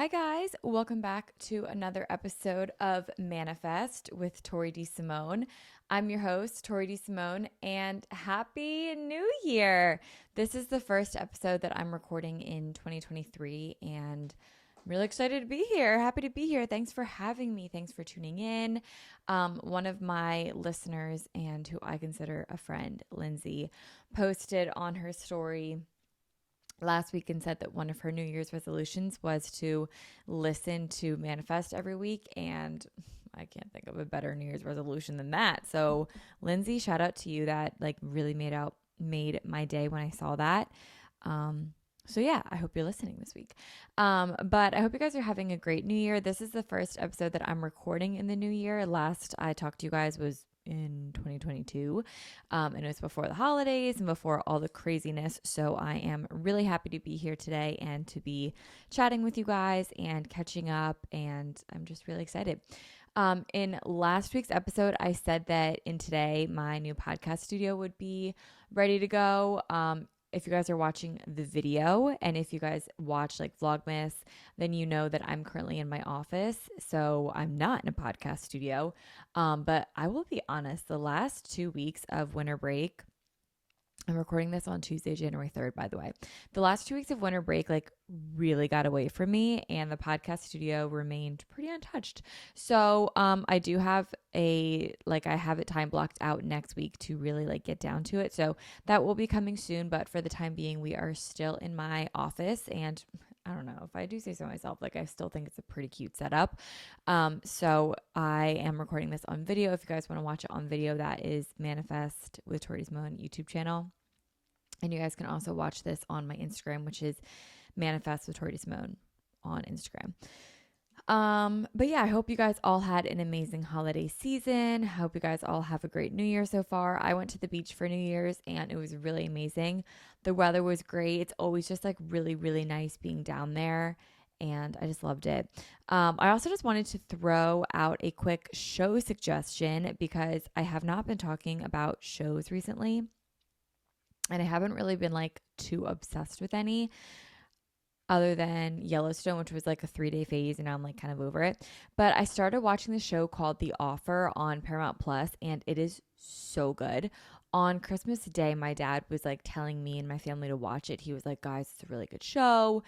Hi, guys. Welcome back to another episode of Manifest with Tori DeSimone. I'm your host, Tori DeSimone, and Happy New Year. This is the first episode that I'm recording in 2023, and I'm really excited to be here. Happy to be here. Thanks for having me. Thanks for tuning in. One of my listeners, and who I consider a friend, Lindsay, posted on her story last week and said that one of her New Year's resolutions was to listen to Manifest every week. And I can't think of a better New Year's resolution than that. So, Lindsay, shout out to you. That like really made my day when I saw that. So yeah, I hope you're listening this week. But I hope you guys are having a great New Year. This is the first episode that I'm recording in the new year. Last I talked to you guys was in 2022, and it was before the holidays and before all the craziness. So I am really happy to be here today and to be chatting with you guys and catching up. And I'm just really excited. In last week's episode, I said that in today, my new podcast studio would be ready to go. If you guys are watching the video and if you guys watch like Vlogmas, then you know that I'm currently in my office. So I'm not in a podcast studio. But I will be honest, the last 2 weeks of winter break, I'm recording this on Tuesday, January 3rd, by the way. The last 2 weeks of winter break, like, really got away from me, and the podcast studio remained pretty untouched. So, I do have I have it time blocked out next week to really like get down to it. So that will be coming soon. But for the time being, we are still in my office, and I don't know if I do say so myself. Like, I still think it's a pretty cute setup. So I am recording this on video. If you guys want to watch it on video, that is Manifest with Tori DeSimone YouTube channel. And you guys can also watch this on my Instagram, which is Manifest with Tori DeSimone on Instagram. But yeah, I hope you guys all had an amazing holiday season. I hope you guys all have a great New Year so far. I went to the beach for New Year's and it was really amazing. The weather was great. It's always just like really, really nice being down there. And I just loved it. I also just wanted to throw out a quick show suggestion because I have not been talking about shows recently. And I haven't really been like too obsessed with any other than Yellowstone, which was like a 3-day phase, and now I'm like kind of over it. But I started watching the show called The Offer on Paramount Plus, and it is so good. On Christmas Day, my dad was like telling me and my family to watch it. He was like, guys, it's a really good show.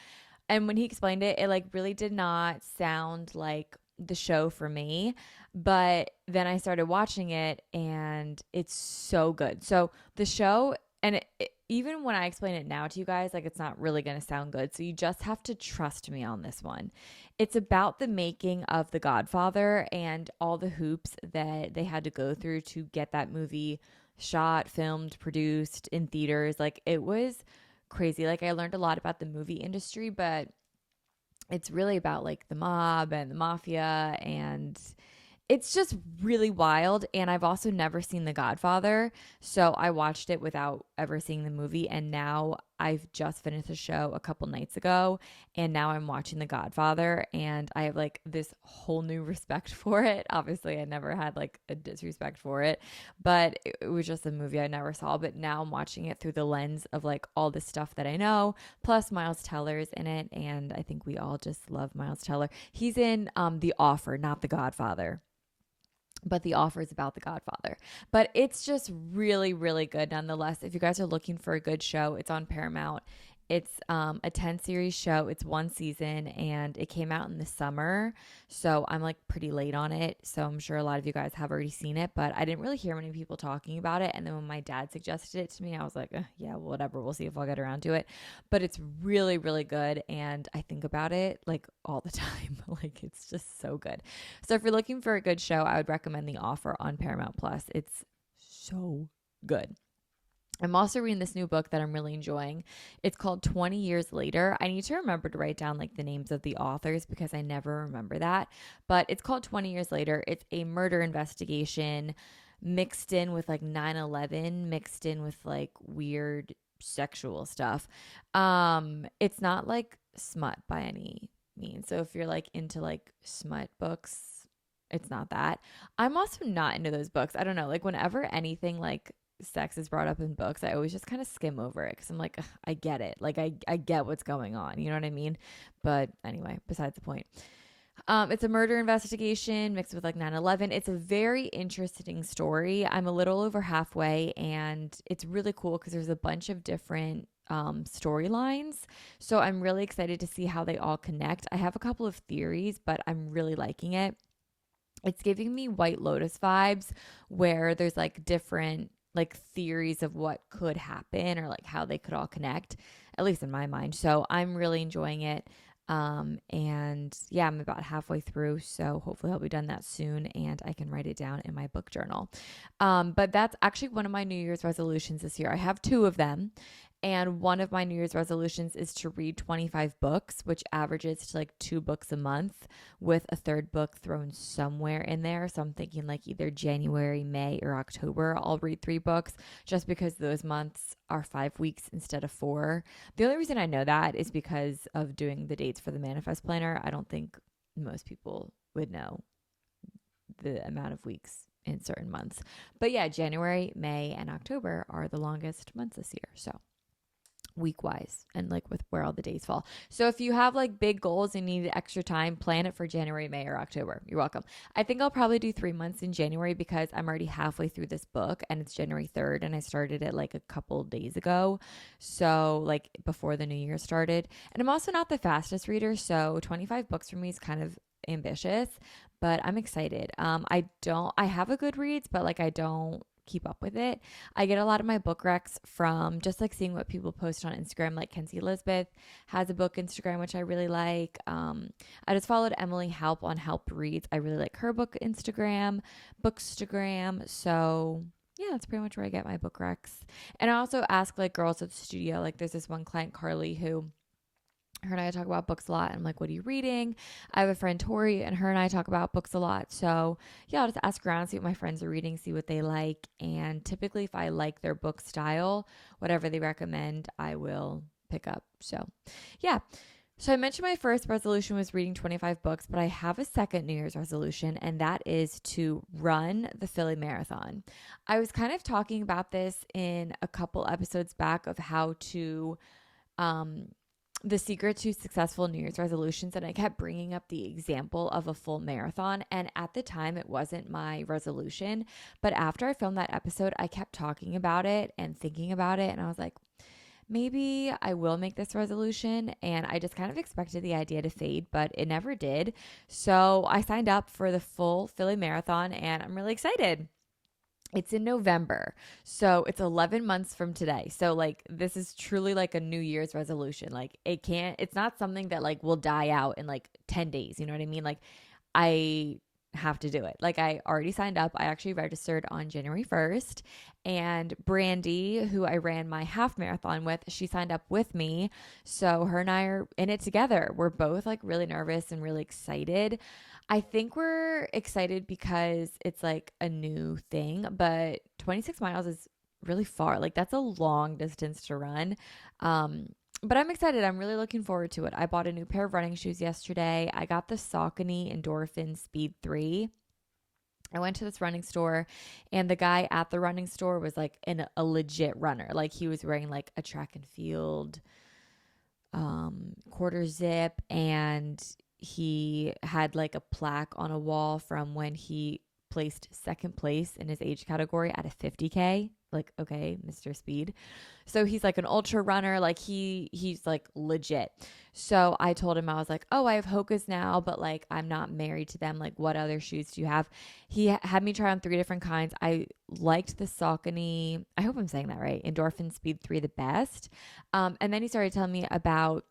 And when he explained it, it like really did not sound like the show for me. But then I started watching it and it's so good. So the show, and even when I explain it now to you guys, like it's not really going to sound good. So you just have to trust me on this one. It's about the making of The Godfather and all the hoops that they had to go through to get that movie shot, filmed, produced in theaters. Like it was crazy. Like I learned a lot about the movie industry, but it's really about like the mob and the mafia, and it's just really wild. And I've also never seen The Godfather. So I watched it without ever seeing the movie. And now I've just finished the show a couple nights ago. And now I'm watching The Godfather. And I have like this whole new respect for it. Obviously, I never had like a disrespect for it. But it was just a movie I never saw. But now I'm watching it through the lens of like all the stuff that I know. Plus, Miles Teller's in it. And I think we all just love Miles Teller. He's in The Offer, not The Godfather, but The Offer is about The Godfather. But it's just really, really good nonetheless. If you guys are looking for a good show, it's on Paramount. It's a 10 series show. It's one season and it came out in the summer. So I'm like pretty late on it. So I'm sure a lot of you guys have already seen it, but I didn't really hear many people talking about it. And then when my dad suggested it to me, I was like, yeah, whatever. We'll see if I'll get around to it. But it's really, really good. And I think about it like all the time. Like it's just so good. So if you're looking for a good show, I would recommend The Offer on Paramount Plus. It's so good. I'm also reading this new book that I'm really enjoying. It's called 20 Years Later. I need to remember to write down like the names of the authors because I never remember that. But it's called 20 Years Later. It's a murder investigation mixed in with like 9/11, mixed in with like weird sexual stuff. It's not like smut by any means. So if you're like into like smut books, it's not that. I'm also not into those books. I don't know. Like whenever anything like sex is brought up in books, I always just kind of skim over it because I'm like, "Ugh, I get it. Like, I get what's going on. You know what I mean? But anyway, besides the point. It's a murder investigation mixed with like 9/11. It's a very interesting story. I'm a little over halfway, and it's really cool because there's a bunch of different storylines. So I'm really excited to see how they all connect. I have a couple of theories, but I'm really liking it. It's giving me White Lotus vibes, where there's like different like theories of what could happen or like how they could all connect, at least in my mind. So I'm really enjoying it. And yeah, I'm about halfway through, so hopefully I'll be done that soon and I can write it down in my book journal. But that's actually one of my New Year's resolutions this year. I have two of them. And one of my New Year's resolutions is to read 25 books, which averages to like 2 books a month, with a third book thrown somewhere in there. So I'm thinking like either January, May, or October, I'll read 3 books, just because those months are 5 weeks instead of 4. The only reason I know that is because of doing the dates for the Manifest Planner. I don't think most people would know the amount of weeks in certain months. But yeah, January, May, and October are the longest months this year. So week wise and like with where all the days fall. So if you have like big goals and need extra time, plan it for January, May, or October. You're welcome. I think I'll probably do 3 months in January because I'm already halfway through this book and it's January 3rd and I started it like a couple days ago. So like before the new year started. And I'm also not the fastest reader. So 25 books for me is kind of ambitious, but I'm excited. I have a Goodreads, but like I don't keep up with it. I get a lot of my book recs from just like seeing what people post on Instagram. Like Kenzie Elizabeth has a book Instagram, which I really like. I just followed Emily Halp on Help Reads. I really like her book Instagram, Bookstagram. So yeah, that's pretty much where I get my book recs. And I also ask like girls at the studio. Like there's this one client, Carly, who her and I talk about books a lot. I'm like, what are you reading? I have a friend, Tori, and her and I talk about books a lot. So yeah, I'll just ask around, see what my friends are reading, see what they like. And typically if I like their book style, whatever they recommend, I will pick up. So yeah. So I mentioned my first resolution was reading 25 books, but I have a second New Year's resolution, and that is to run the Philly Marathon. I was kind of talking about this in a couple episodes back of how to, um, the secret to successful New Year's resolutions, and I kept bringing up the example of a full marathon. And at the time, it wasn't my resolution. But after I filmed that episode, I kept talking about it and thinking about it. And I was like, maybe I will make this resolution. And I just kind of expected the idea to fade, but it never did. So I signed up for the full Philly Marathon, and I'm really excited. It's in November. So it's 11 months from today. So like this is truly like a New Year's resolution. Like it's not something that like will die out in like 10 days. You know what I mean? Like I have to do it. Like I already signed up. I actually registered on January 1st, and Brandy, who I ran my half marathon with, she signed up with me. So her and I are in it together. We're both like really nervous and really excited. I think we're excited because it's like a new thing, but 26 miles is really far. Like that's a long distance to run. But I'm excited. I'm really looking forward to it. I bought a new pair of running shoes yesterday. I got the Saucony Endorphin Speed 3. I went to this running store, and the guy at the running store was like a legit runner. Like he was wearing like a track and field quarter zip, and he had like a plaque on a wall from when he placed second place in his age category at a 50K. Like, okay, Mr. Speed. So he's like an ultra runner. Like he's like legit. So I told him, I was like, oh, I have Hoka's now, but like I'm not married to them. Like, what other shoes do you have? He had me try on 3 different kinds. I liked the Saucony, I hope I'm saying that right, Endorphin Speed 3 the best. And then he started telling me about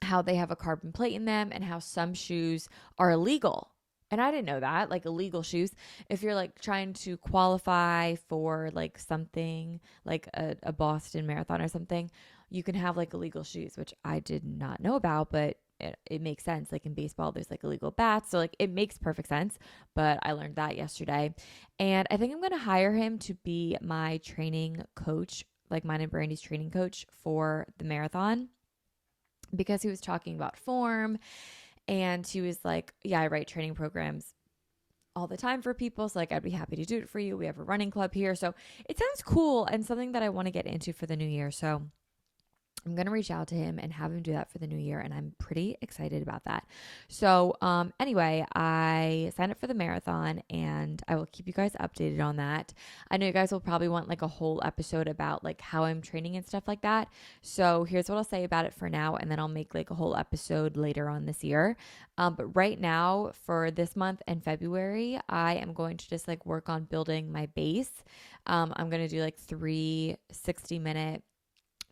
how they have a carbon plate in them and how some shoes are illegal. And I didn't know that, like illegal shoes. If you're like trying to qualify for like something like a Boston Marathon or something, you can have like illegal shoes, which I did not know about, but it makes sense. Like in baseball, there's like illegal bats. So like it makes perfect sense. But I learned that yesterday. And I think I'm going to hire him to be my training coach, like mine and Brandy's training coach for the marathon, because he was talking about form. And he was like, yeah, I write training programs all the time for people. So like I'd be happy to do it for you. We have a running club here. So it sounds cool and something that I want to get into for the new year. So I'm going to reach out to him and have him do that for the new year. And I'm pretty excited about that. So, anyway, I signed up for the marathon and I will keep you guys updated on that. I know you guys will probably want like a whole episode about like how I'm training and stuff like that. So here's what I'll say about it for now. And then I'll make like a whole episode later on this year. But right now for this month and February, I am going to just like work on building my base. I'm going to do like 3 60-minute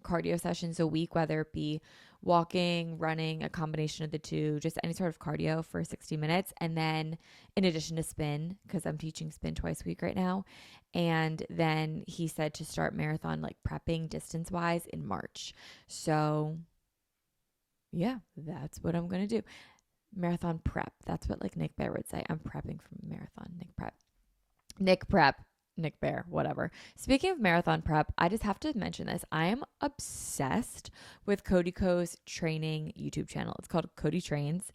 cardio sessions a week, whether it be walking, running, a combination of the two, just any sort of cardio for 60 minutes. And then in addition to spin, because I'm teaching spin twice a week right now. And then he said to start marathon, like prepping distance wise in March. So yeah, that's what I'm going to do. Marathon prep. That's what like Nick Bear would say. I'm prepping for marathon. Nick prep. Nick Bear, whatever. Speaking of marathon prep, I just have to mention this. I am obsessed with Cody Ko's training YouTube channel. It's called Cody Trains.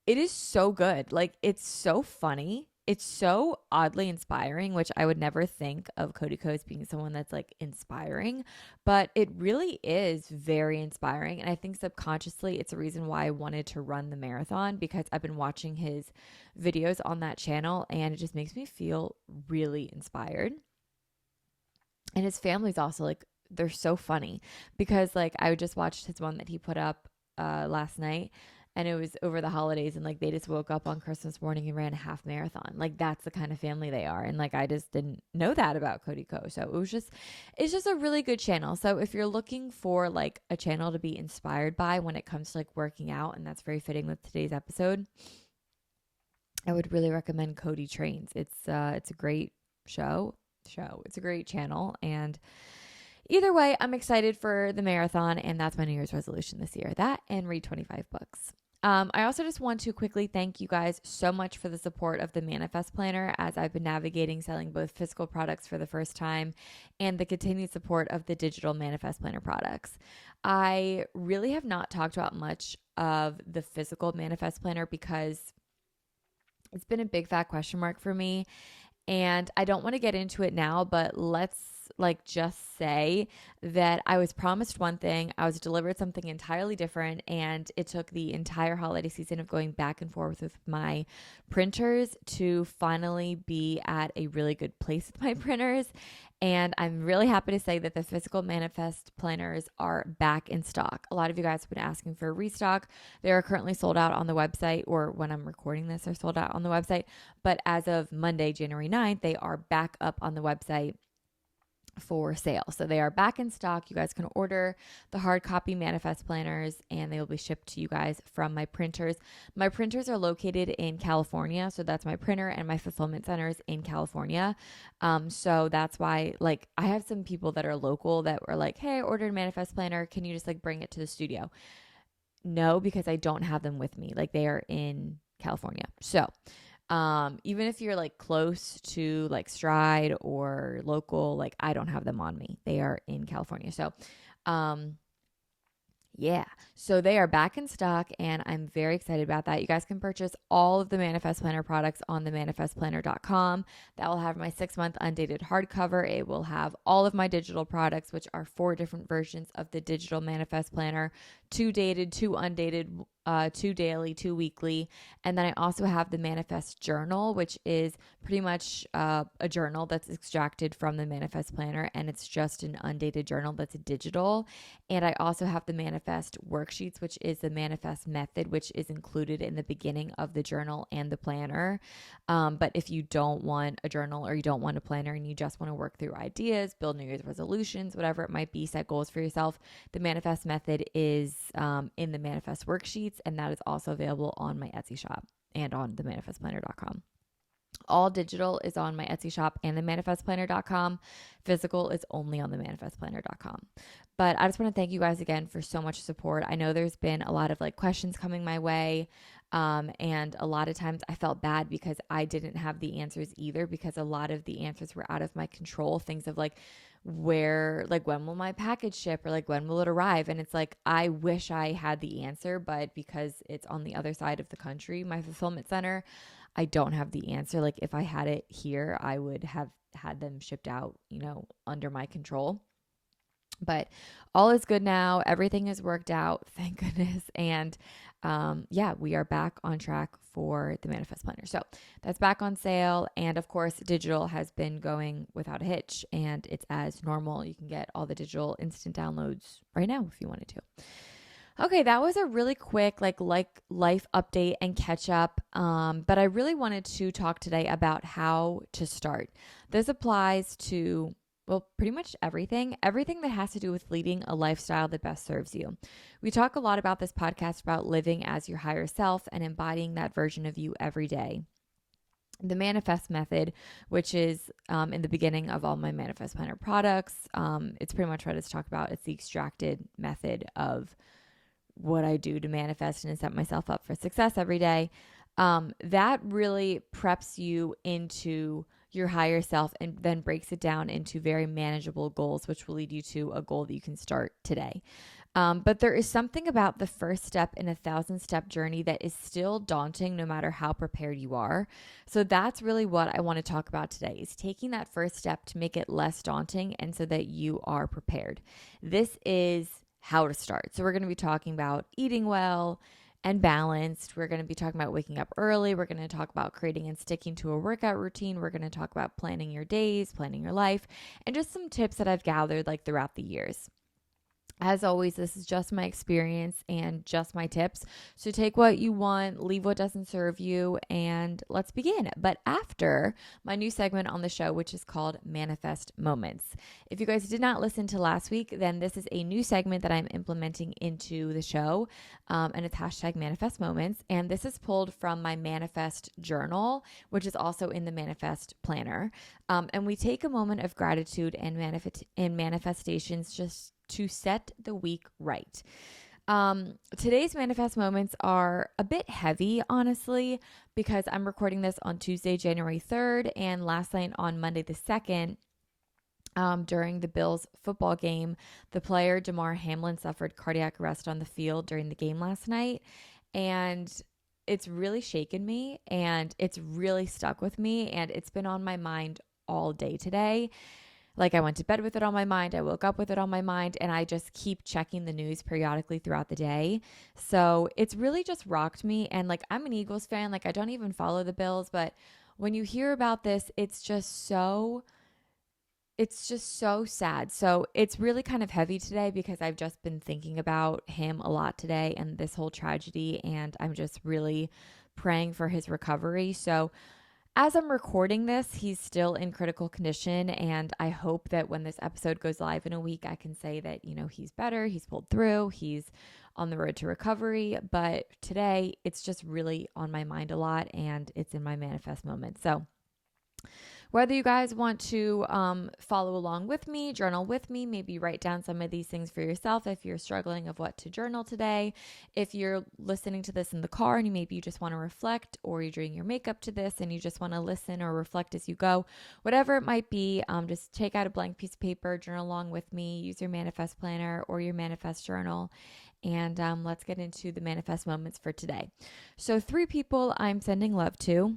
It is so good. Like, it's so funny. It's so oddly inspiring, which I would never think of Cody Ko as being someone that's like inspiring, but it really is very inspiring. And I think subconsciously it's a reason why I wanted to run the marathon, because I've been watching his videos on that channel and it just makes me feel really inspired. And his family's also like, they're so funny, because like I just watched his one that he put up last night, and it was over the holidays, and like they just woke up on Christmas morning and ran a half marathon. Like that's the kind of family they are. And like I just didn't know that about Cody Ko. So it's just a really good channel. So if you're looking for like a channel to be inspired by when it comes to like working out, and that's very fitting with today's episode, I would really recommend Cody Trains. It's a great show. It's a great channel. And either way, I'm excited for the marathon, and that's my New Year's resolution this year. That and read 25 books. I also just want to quickly thank you guys so much for the support of the Manifest Planner as I've been navigating selling both physical products for the first time and the continued support of the digital Manifest Planner products. I really have not talked about much of the physical Manifest Planner because it's been a big fat question mark for me, and I don't want to get into it now, but let's like just say that I was promised one thing, I was delivered something entirely different, and it took the entire holiday season of going back and forth with my printers to finally be at a really good place with my printers. And I'm really happy to say that the physical Manifest planners are back in stock. A lot of you guys have been asking for a restock. They are currently sold out on the website, or when I'm recording this, they're sold out on the website. But as of Monday, January 9th, they are back up on the website for sale. So they are back in stock. You guys can order the hard copy Manifest planners and they will be shipped to you guys from my printers. My printers are located in California. So that's my printer and my fulfillment centers in California. So that's why like I have some people that are local that were like, hey, I ordered a Manifest planner. Can you just like bring it to the studio? No, because I don't have them with me. Like they are in California. So even if you're like close to like Stride or local, like I don't have them on me. They are in California. So, yeah, so they are back in stock and I'm very excited about that. You guys can purchase all of the Manifest Planner products on the manifestplanner.com. That will have my 6-month undated hardcover. It will have all of my digital products, which are 4 different versions of the digital Manifest Planner, 2 dated, 2 undated, 2 daily, 2 weekly. And then I also have the Manifest Journal, which is pretty much a journal that's extracted from the Manifest Planner, and it's just an undated journal that's digital. And I also have the Manifest Worksheets, which is the Manifest method, which is included in the beginning of the journal and the planner. But if you don't want a journal or you don't want a planner and you just want to work through ideas, build New Year's resolutions, whatever it might be, set goals for yourself, the Manifest method is in the Manifest Worksheets, and that is also available on my Etsy shop and on the manifestplanner.com. All digital is on my Etsy shop and the manifestplanner.com. Physical is only on the manifestplanner.com. But I just want to thank you guys again for so much support. I know there's been a lot of like questions coming my way. And a lot of times I felt bad because I didn't have the answers either, because a lot of the answers were out of my control. Things of like, when will my package ship, or like, when will it arrive? And it's like, I wish I had the answer, but because it's on the other side of the country, my fulfillment center, I don't have the answer. Like, if I had it here, I would have had them shipped out, under my control. But all is good now. Everything is worked out, thank goodness. And yeah, we are back on track for the Manifest Planner. So that's back on sale. And of course, digital has been going without a hitch, and it's as normal. You can get all the digital instant downloads right now if you wanted to. Okay, that was a really quick like life update and catch up. But I really wanted to talk today about how to start. This applies to, well, pretty much everything that has to do with leading a lifestyle that best serves you. We talk a lot about this podcast about living as your higher self and embodying that version of you every day. The manifest method, which is in the beginning of all my Manifest Planner products, it's pretty much what it's talked about. It's the extracted method of what I do to manifest and set myself up for success every day. That really preps you into your higher self and then breaks it down into very manageable goals, which will lead you to a goal that you can start today. But there is something about the first step in a 1,000-step journey that is still daunting no matter how prepared you are. So that's really what I want to talk about today, is taking that first step to make it less daunting and so that you are prepared. This is how to start. So we're going to be talking about eating well and balanced. We're going to be talking about waking up early. We're going to talk about creating and sticking to a workout routine. We're going to talk about planning your days, planning your life, and just some tips that I've gathered like throughout the years. As always, this is just my experience and just my tips. So take what you want, leave what doesn't serve you, and let's begin. But after my new segment on the show, which is called Manifest Moments. If you guys did not listen to last week, then this is a new segment that I'm implementing into the show, and it's hashtag Manifest Moments. And this is pulled from my Manifest Journal, which is also in the Manifest Planner. And we take a moment of gratitude and manifestations just to set the week right. Today's manifest moments are a bit heavy, honestly, because I'm recording this on Tuesday, January 3rd, and last night on Monday the 2nd, during the Bills football game, the player Damar Hamlin suffered cardiac arrest on the field during the game last night. And it's really shaken me, and it's really stuck with me, and it's been on my mind all day today. Like, I went to bed with it on my mind. I woke up with it on my mind, and I just keep checking the news periodically throughout the day. So it's really just rocked me. And like, I'm an Eagles fan. Like, I don't even follow the Bills, but when you hear about this, it's just so sad. So it's really kind of heavy today because I've just been thinking about him a lot today and this whole tragedy. And I'm just really praying for his recovery. So as I'm recording this, he's still in critical condition, and I hope that when this episode goes live in a week, I can say that, he's better, he's pulled through, he's on the road to recovery. But today, it's just really on my mind a lot, and it's in my manifest moment. So whether you guys want to follow along with me, journal with me, maybe write down some of these things for yourself if you're struggling of what to journal today. If you're listening to this in the car and maybe you just want to reflect, or you're doing your makeup to this and you just want to listen or reflect as you go, whatever it might be, just take out a blank piece of paper, journal along with me, use your manifest planner or your manifest journal. And let's get into the manifest moments for today. So 3 people I'm sending love to.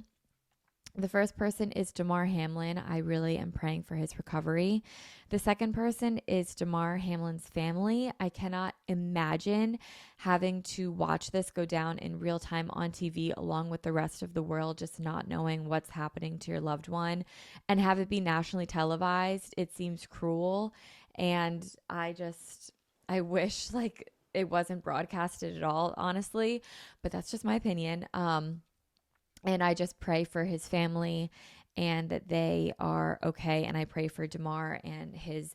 The first person is Damar Hamlin. I really am praying for his recovery. The second person is Damar Hamlin's family. I cannot imagine having to watch this go down in real time on TV along with the rest of the world, just not knowing what's happening to your loved one and have it be nationally televised. It seems cruel. And I wish like it wasn't broadcasted at all, honestly, but that's just my opinion. And I just pray for his family and that they are okay. And I pray for Damar and his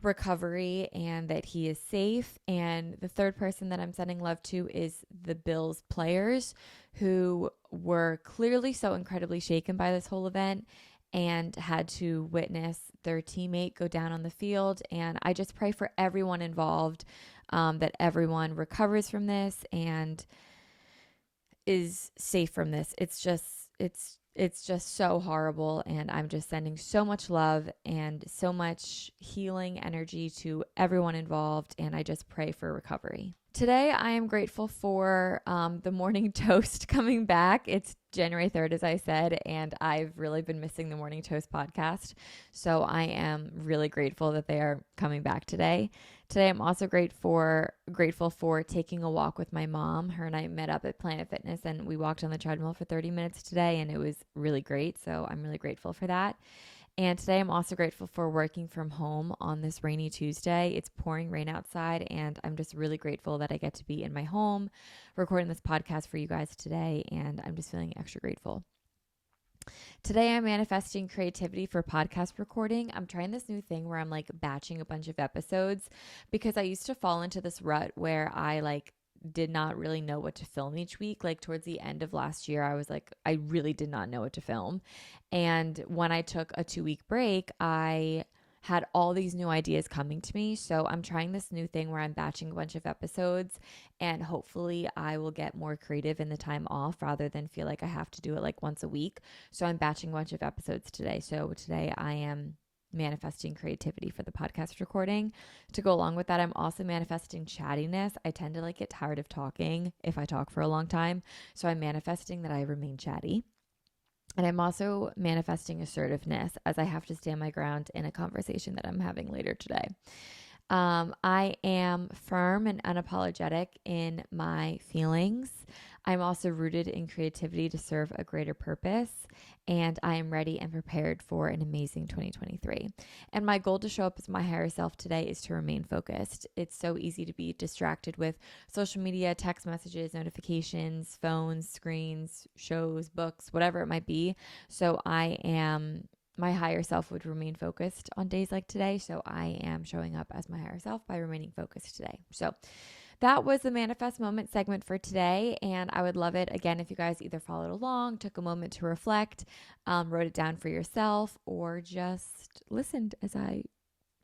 recovery and that he is safe. And the third person that I'm sending love to is the Bills players, who were clearly so incredibly shaken by this whole event and had to witness their teammate go down on the field. And I just pray for everyone involved, that everyone recovers from this. And is safe from this. It's just so horrible, and I'm just sending so much love and so much healing energy to everyone involved, and I just pray for recovery. Today, I am grateful for the Morning Toast coming back. It's January 3rd, as I said, and I've really been missing the Morning Toast podcast, so I am really grateful that they are coming back today. Today, I'm also grateful for taking a walk with my mom. Her and I met up at Planet Fitness, and we walked on the treadmill for 30 minutes today, and it was really great, so I'm really grateful for that. And today I'm also grateful for working from home on this rainy Tuesday. It's pouring rain outside, and I'm just really grateful that I get to be in my home recording this podcast for you guys today, and I'm just feeling extra grateful. Today I'm manifesting creativity for podcast recording. I'm trying this new thing where I'm like batching a bunch of episodes, because I used to fall into this rut where I did not really know what to film each week. Like towards the end of last year, I was like, I really did not know what to film. And when I took a 2-week break, I had all these new ideas coming to me. So I'm trying this new thing where I'm batching a bunch of episodes, and hopefully I will get more creative in the time off rather than feel like I have to do it like once a week. So I'm batching a bunch of episodes today. So today I am manifesting creativity for the podcast recording. To go along with that, I'm also manifesting chattiness. I tend to get tired of talking if I talk for a long time. So I'm manifesting that I remain chatty. And I'm also manifesting assertiveness, as I have to stand my ground in a conversation that I'm having later today. I am firm and unapologetic in my feelings. I'm also rooted in creativity to serve a greater purpose, and I am ready and prepared for an amazing 2023. And my goal to show up as my higher self today is to remain focused. It's so easy to be distracted with social media, text messages, notifications, phones, screens, shows, books, whatever it might be. So my higher self would remain focused on days like today. So I am showing up as my higher self by remaining focused today. So that was the Manifest Moment segment for today, and I would love it, again, if you guys either followed along, took a moment to reflect, wrote it down for yourself, or just listened as I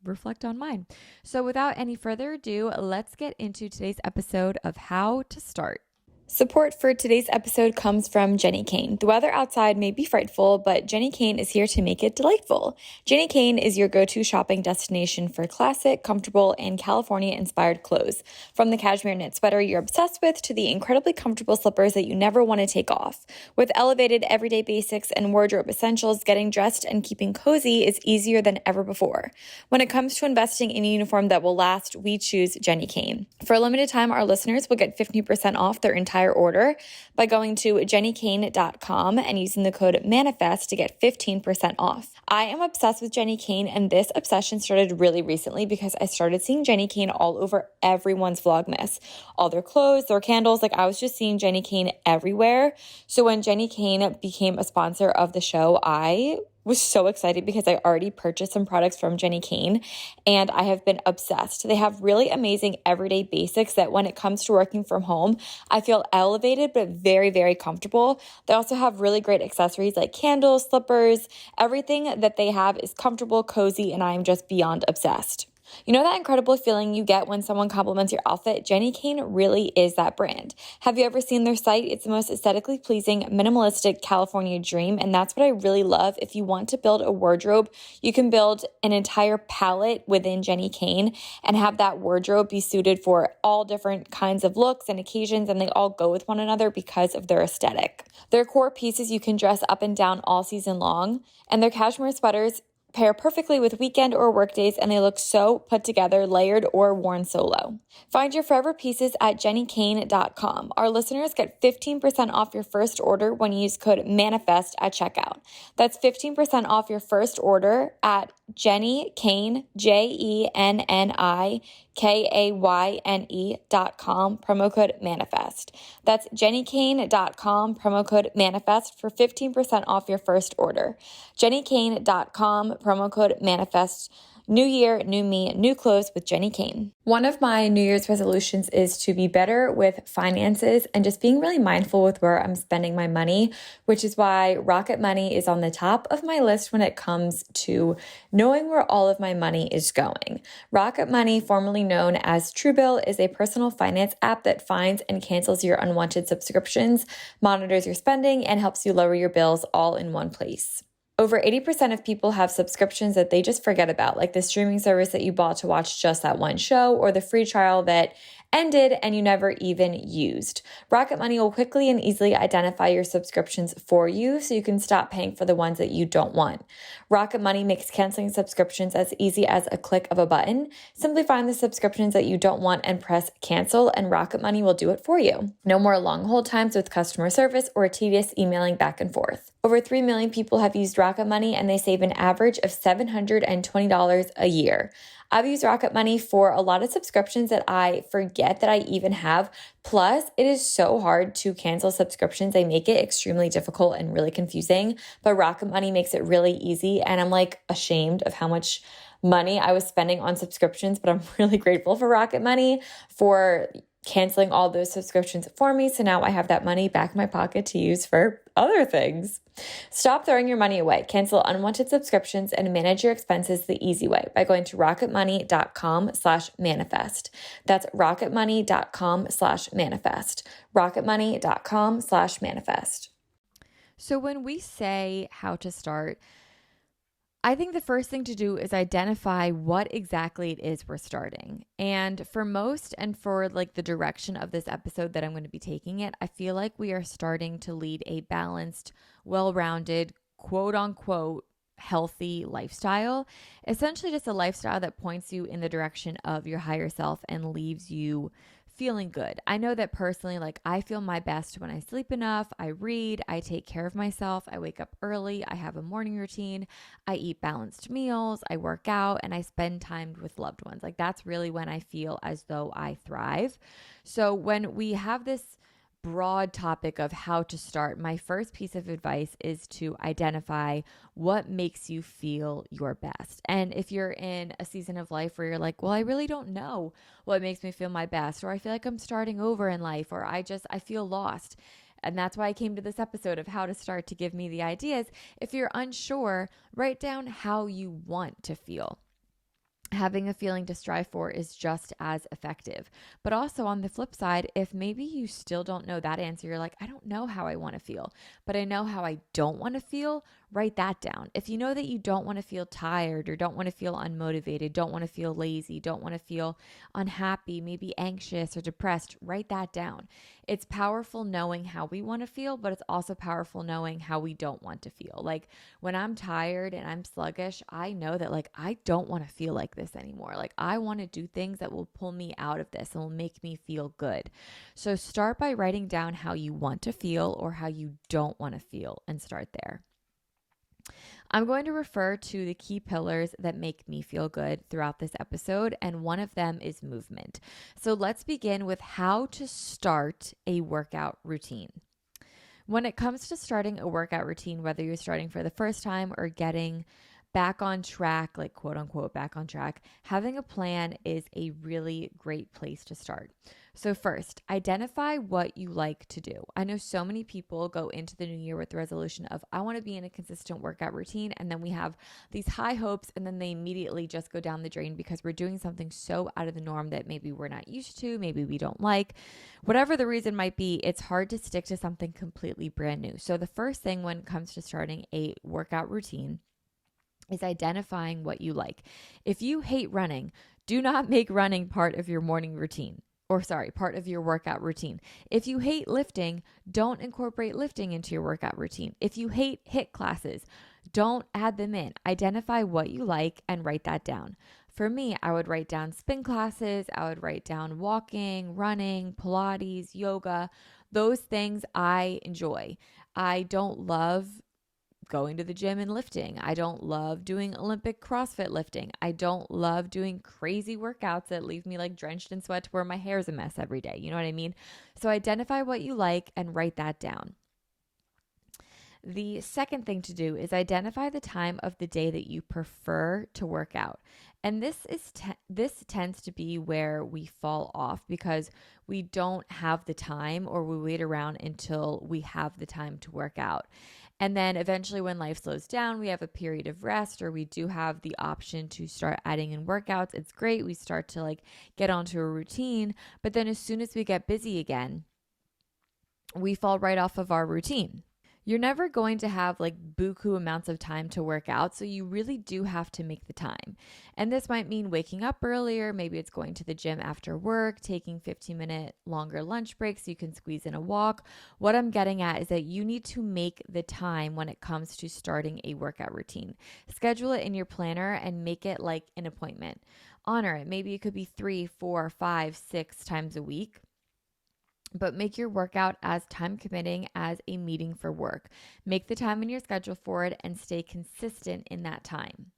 reflect on mine. So without any further ado, let's get into today's episode of How to Start. Support for today's episode comes from Jenni Kayne. The weather outside may be frightful, but Jenni Kayne is here to make it delightful. Jenni Kayne is your go-to shopping destination for classic, comfortable, and California-inspired clothes. From the cashmere knit sweater you're obsessed with to the incredibly comfortable slippers that you never want to take off. With elevated everyday basics and wardrobe essentials, getting dressed and keeping cozy is easier than ever before. When it comes to investing in a uniform that will last, we choose Jenni Kayne. For a limited time, our listeners will get 15% off their entire order by going to jennikayne.com and using the code MANIFEST to get 15% off. I am obsessed with Jenni Kayne, and this obsession started really recently because I started seeing Jenni Kayne all over everyone's Vlogmas. All their clothes, their candles, I was just seeing Jenni Kayne everywhere. So when Jenni Kayne became a sponsor of the show, I was so excited because I already purchased some products from Jenni Kayne, and I have been obsessed. They have really amazing everyday basics that when it comes to working from home, I feel elevated but very, very comfortable. They also have really great accessories like candles, slippers. Everything that they have is comfortable, cozy, and I am just beyond obsessed. You know that incredible feeling you get when someone compliments your outfit? Jenni Kayne really is that brand. Have you ever seen their site? It's the most aesthetically pleasing, minimalistic California dream, and that's what I really love. If you want to build a wardrobe, you can build an entire palette within Jenni Kayne and have that wardrobe be suited for all different kinds of looks and occasions, and they all go with one another because of their aesthetic. Their core pieces you can dress up and down all season long, and their cashmere sweaters pair perfectly with weekend or work days, and they look so put together, layered, or worn solo. Find your forever pieces at jennikayne.com. Our listeners get 15% off your first order when you use code MANIFEST at checkout. That's 15% off your first order at Jenni Kayne, JenniKayne.com, promo code MANIFEST. That's jennikayne.com, promo code MANIFEST for 15% off your first order. jennikayne.com, promo code MANIFEST. New year, new me, new clothes with Jenny Kane. One of my New Year's resolutions is to be better with finances and just being really mindful with where I'm spending my money, which is why Rocket Money is on the top of my list when it comes to knowing where all of my money is going. Rocket Money, formerly known as Truebill, is a personal finance app that finds and cancels your unwanted subscriptions, monitors your spending, and helps you lower your bills all in one place. Over 80% of people have subscriptions that they just forget about, like the streaming service that you bought to watch just that one show or the free trial that ended and you never even used. Rocket Money will quickly and easily identify your subscriptions for you so you can stop paying for the ones that you don't want. Rocket Money makes canceling subscriptions as easy as a click of a button. Simply find the subscriptions that you don't want and press cancel, and Rocket Money will do it for you. No more long hold times with customer service or tedious emailing back and forth. Over 3 million people have used Rocket Money and they save an average of $720 a year. I've used Rocket Money for a lot of subscriptions that I forget that I even have. Plus, it is so hard to cancel subscriptions. They make it extremely difficult and really confusing, but Rocket Money makes it really easy. And I'm like ashamed of how much money I was spending on subscriptions, but I'm really grateful for Rocket Money for canceling all those subscriptions for me. So now I have that money back in my pocket to use for other things. Stop throwing your money away. Cancel unwanted subscriptions and manage your expenses the easy way by going to rocketmoney.com/manifest. That's rocketmoney.com/manifest. rocketmoney.com/manifest. So when we say how to start, I think the first thing to do is identify what exactly it is we're starting. And for most, and for like the direction of this episode that I'm going to be taking it, I feel like we are starting to lead a balanced, well-rounded, quote unquote, healthy lifestyle. Essentially just a lifestyle that points you in the direction of your higher self and leaves you feeling good. I know that personally, like I feel my best when I sleep enough, I read, I take care of myself, I wake up early, I have a morning routine, I eat balanced meals, I work out, and I spend time with loved ones. Like that's really when I feel as though I thrive. So when we have this broad topic of how to start, my first piece of advice is to identify what makes you feel your best. And if you're in a season of life where you're like, well, I really don't know what makes me feel my best, or I feel like I'm starting over in life, or I feel lost. And that's why I came to this episode of how to start, to give me the ideas. If you're unsure, write down how you want to feel. Having a feeling to strive for is just as effective. But also on the flip side, if maybe you still don't know that answer, you're like, I don't know how I want to feel, but I know how I don't want to feel, write that down. If you know that you don't want to feel tired or don't want to feel unmotivated, don't want to feel lazy, don't want to feel unhappy, maybe anxious or depressed, write that down. It's powerful knowing how we want to feel, but it's also powerful knowing how we don't want to feel. Like when I'm tired and I'm sluggish, I know that like I don't want to feel like this anymore. Like I want to do things that will pull me out of this and will make me feel good. So start by writing down how you want to feel or how you don't want to feel and start there. I'm going to refer to the key pillars that make me feel good throughout this episode, and one of them is movement. So let's begin with how to start a workout routine. When it comes to starting a workout routine, whether you're starting for the first time or getting back on track, like quote unquote back on track, having a plan is a really great place to start. So first, identify what you like to do. I know so many people go into the new year with the resolution of, I want to be in a consistent workout routine. And then we have these high hopes and then they immediately just go down the drain because we're doing something so out of the norm that maybe we're not used to, maybe we don't like. Whatever the reason might be, it's hard to stick to something completely brand new. So the first thing when it comes to starting a workout routine is identifying what you like. If you hate running, do not make running part of your morning routine. Part of your workout routine. If you hate lifting, don't incorporate lifting into your workout routine. If you hate HIIT classes, don't add them in. Identify what you like and write that down. For me, I would write down spin classes. I would write down walking, running, Pilates, yoga, those things I enjoy. I don't love going to the gym and lifting. I don't love doing Olympic CrossFit lifting. I don't love doing crazy workouts that leave me like drenched in sweat to where my hair is a mess every day. You know what I mean? So identify what you like and write that down. The second thing to do is identify the time of the day that you prefer to work out. And this tends to be where we fall off because we don't have the time, or we wait around until we have the time to work out. And then eventually, when life slows down, we have a period of rest, or we do have the option to start adding in workouts. It's great. We start to like get onto a routine. But then as soon as we get busy again, we fall right off of our routine. You're never going to have like buku amounts of time to work out, so you really do have to make the time. And this might mean waking up earlier, maybe it's going to the gym after work, taking 15-minute longer lunch breaks so you can squeeze in a walk. What I'm getting at is that you need to make the time when it comes to starting a workout routine. Schedule it in your planner and make it like an appointment. Honor it. Maybe it could be 3, 4, 5, 6 times a week, but make your workout as time committing as a meeting for work. Make the time in your schedule for it and stay consistent in that time.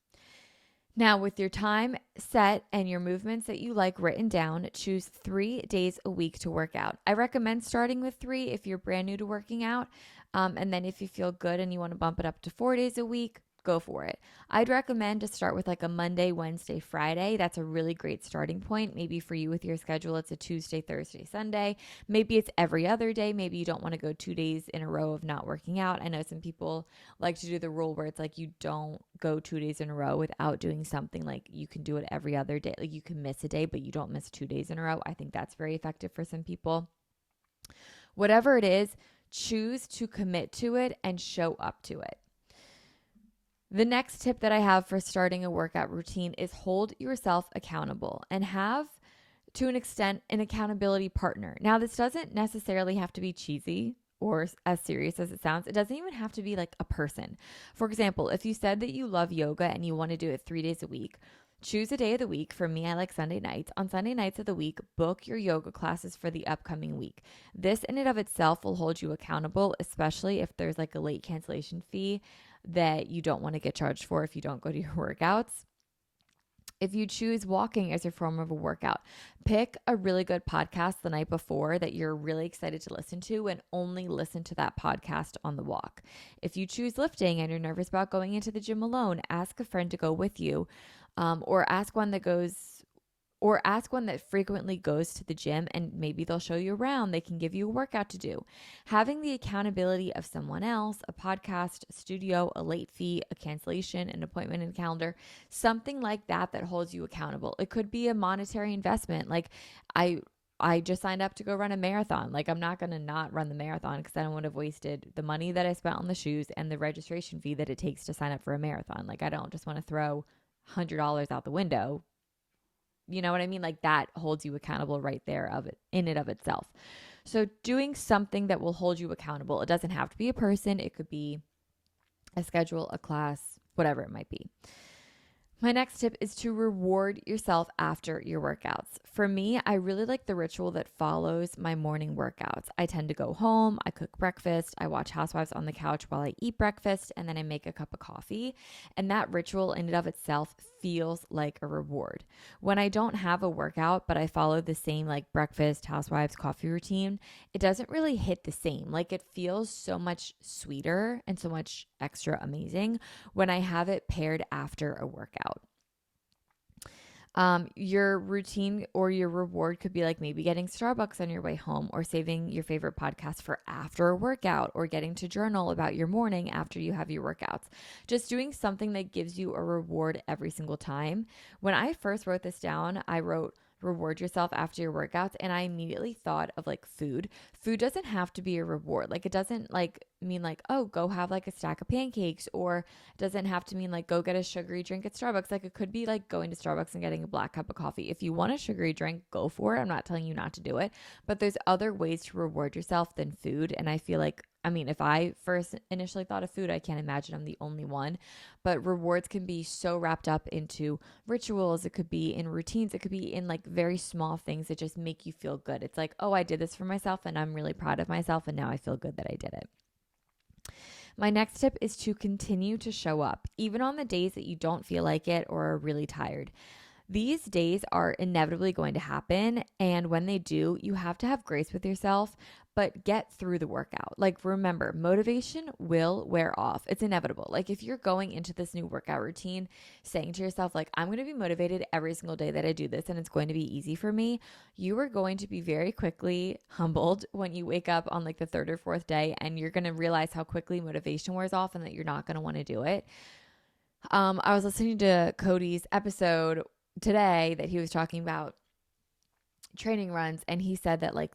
Now, with your time set and your movements that you like written down, choose 3 days a week to work out. I recommend starting with 3 if you're brand new to working out. And then if you feel good and you want to bump it up to 4 days a week, go for it. I'd recommend to start with like a Monday, Wednesday, Friday. That's a really great starting point. Maybe for you with your schedule, it's a Tuesday, Thursday, Sunday. Maybe it's every other day. Maybe you don't want to go 2 days in a row of not working out. I know some people like to do the rule where it's like you don't go 2 days in a row without doing something. Like you can do it every other day. Like you can miss a day, but you don't miss 2 days in a row. I think that's very effective for some people. Whatever it is, choose to commit to it and show up to it. The next tip that I have for starting a workout routine is hold yourself accountable and have, to an extent, an accountability partner. Now, this doesn't necessarily have to be cheesy or as serious as it sounds. It doesn't even have to be like a person. For example, if you said that you love yoga and you want to do it 3 days a week, choose a day of the week. For me, I like Sunday nights. On Sunday nights of the week, book your yoga classes for the upcoming week. This in and of itself will hold you accountable, especially if there's like a late cancellation fee that you don't want to get charged for if you don't go to your workouts. If you choose walking as your form of a workout, pick a really good podcast the night before that you're really excited to listen to and only listen to that podcast on the walk. If you choose lifting and you're nervous about going into the gym alone, ask a friend to go with you, or ask one that frequently goes to the gym and maybe they'll show you around. They can give you a workout to do. Having the accountability of someone else, a podcast, a studio, a late fee, a cancellation, an appointment and calendar, something like that holds you accountable. It could be a monetary investment. Like I just signed up to go run a marathon. Like I'm not going to not run the marathon because I don't want to have wasted the money that I spent on the shoes and the registration fee that it takes to sign up for a marathon. Like I don't just want to throw $100 out the window. You know what I mean? Like that holds you accountable right there in and of itself. So doing something that will hold you accountable. It doesn't have to be a person. It could be a schedule, a class, whatever it might be. My next tip is to reward yourself after your workouts. For me, I really like the ritual that follows my morning workouts. I tend to go home, I cook breakfast, I watch Housewives on the couch while I eat breakfast, and then I make a cup of coffee. And that ritual in and of itself feels like a reward. When I don't have a workout, but I follow the same like breakfast, Housewives, coffee routine, it doesn't really hit the same. Like it feels so much sweeter and so much extra amazing when I have it paired after a workout. Your routine or your reward could be like maybe getting Starbucks on your way home, or saving your favorite podcast for after a workout, or getting to journal about your morning after you have your workouts. Just doing something that gives you a reward every single time. When I first wrote this down, I wrote reward yourself after your workouts, and I immediately thought of like food. Food doesn't have to be a reward. Like it doesn't like mean like, oh, go have like a stack of pancakes, or it doesn't have to mean like go get a sugary drink at Starbucks. Like it could be like going to Starbucks and getting a black cup of coffee. If you want a sugary drink, go for it. I'm not telling you not to do it, but there's other ways to reward yourself than food. And I feel like, I mean, if I first initially thought of food, I can't imagine I'm the only one. But rewards can be so wrapped up into rituals. It could be in routines. It could be in like very small things that just make you feel good. It's like, oh, I did this for myself and I'm really proud of myself. And now I feel good that I did it. My next tip is to continue to show up, even on the days that you don't feel like it or are really tired. These days are inevitably going to happen. And when they do, you have to have grace with yourself. but get through the workout. Like, remember, motivation will wear off. It's inevitable. Like, if you're going into this new workout routine saying to yourself, like, I'm going to be motivated every single day that I do this and it's going to be easy for me, you are going to be very quickly humbled when you wake up on like the third or fourth day, and you're going to realize how quickly motivation wears off and that you're not going to want to do it. I was listening to Cody's episode today that he was talking about training runs, and he said that like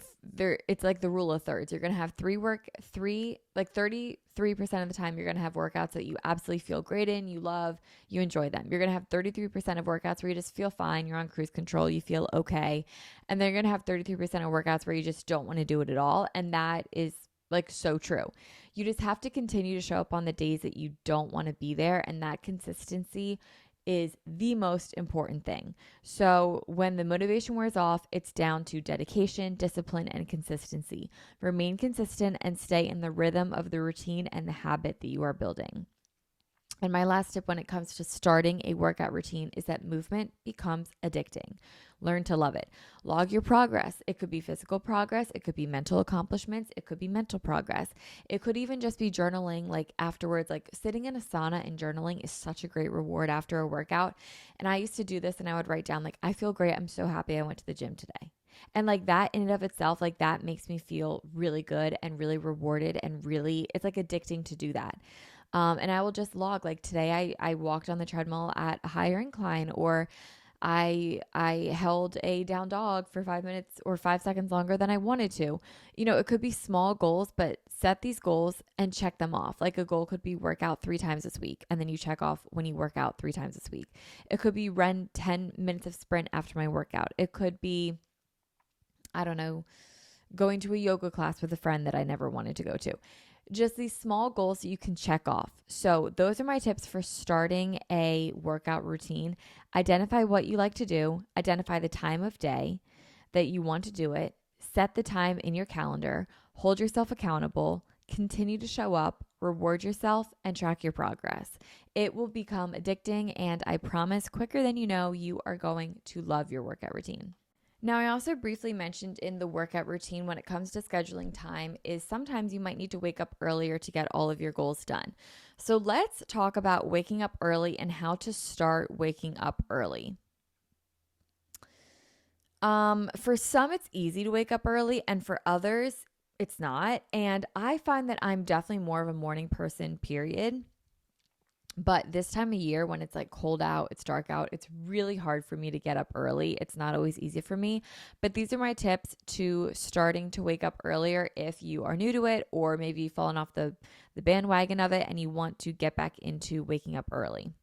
it's like the rule of thirds. You're going to have 33% of the time you're going to have workouts that you absolutely feel great in, you love, you enjoy them. You're going to have 33% of workouts where you just feel fine, you're on cruise control, you feel okay. And then you're going to have 33% of workouts where you just don't want to do it at all. And that is like so true. You just have to continue to show up on the days that you don't want to be there. And that consistency is the most important thing. So when the motivation wears off, it's down to dedication, discipline, and consistency. Remain consistent and stay in the rhythm of the routine and the habit that you are building. And my last tip when it comes to starting a workout routine is that movement becomes addicting. Learn to love it. Log your progress. It could be physical progress. It could be mental accomplishments. It could be mental progress. It could even just be journaling, like afterwards, like sitting in a sauna and journaling is such a great reward after a workout. And I used to do this, and I would write down like, I feel great. I'm so happy I went to the gym today. And like that in and of itself, like that makes me feel really good and really rewarded, and really, it's like addicting to do that. And I will just log like today I walked on the treadmill at a higher incline, or I held a down dog for 5 minutes or 5 seconds longer than I wanted to. You know, it could be small goals, but set these goals and check them off. Like a goal could be work out 3 times this week, and then you check off when you work out 3 times this week. It could be run 10 minutes of sprint after my workout. It could be, I don't know, going to a yoga class with a friend that I never wanted to go to. Just these small goals that you can check off. So those are my tips for starting a workout routine. Identify what you like to do. Identify the time of day that you want to do it. Set the time in your calendar. Hold yourself accountable. Continue to show up. Reward yourself and track your progress. It will become addicting, and I promise, quicker than you know, you are going to love your workout routine. Now, I also briefly mentioned in the workout routine when it comes to scheduling time is sometimes you might need to wake up earlier to get all of your goals done. So let's talk about waking up early and how to start waking up early. For some, it's easy to wake up early, and for others, it's not. And I find that I'm definitely more of a morning person, period. But this time of year, when it's like cold out, it's dark out, it's really hard for me to get up early. It's not always easy for me. But these are my tips to starting to wake up earlier if you are new to it, or maybe you've fallen off the bandwagon of it and you want to get back into waking up early.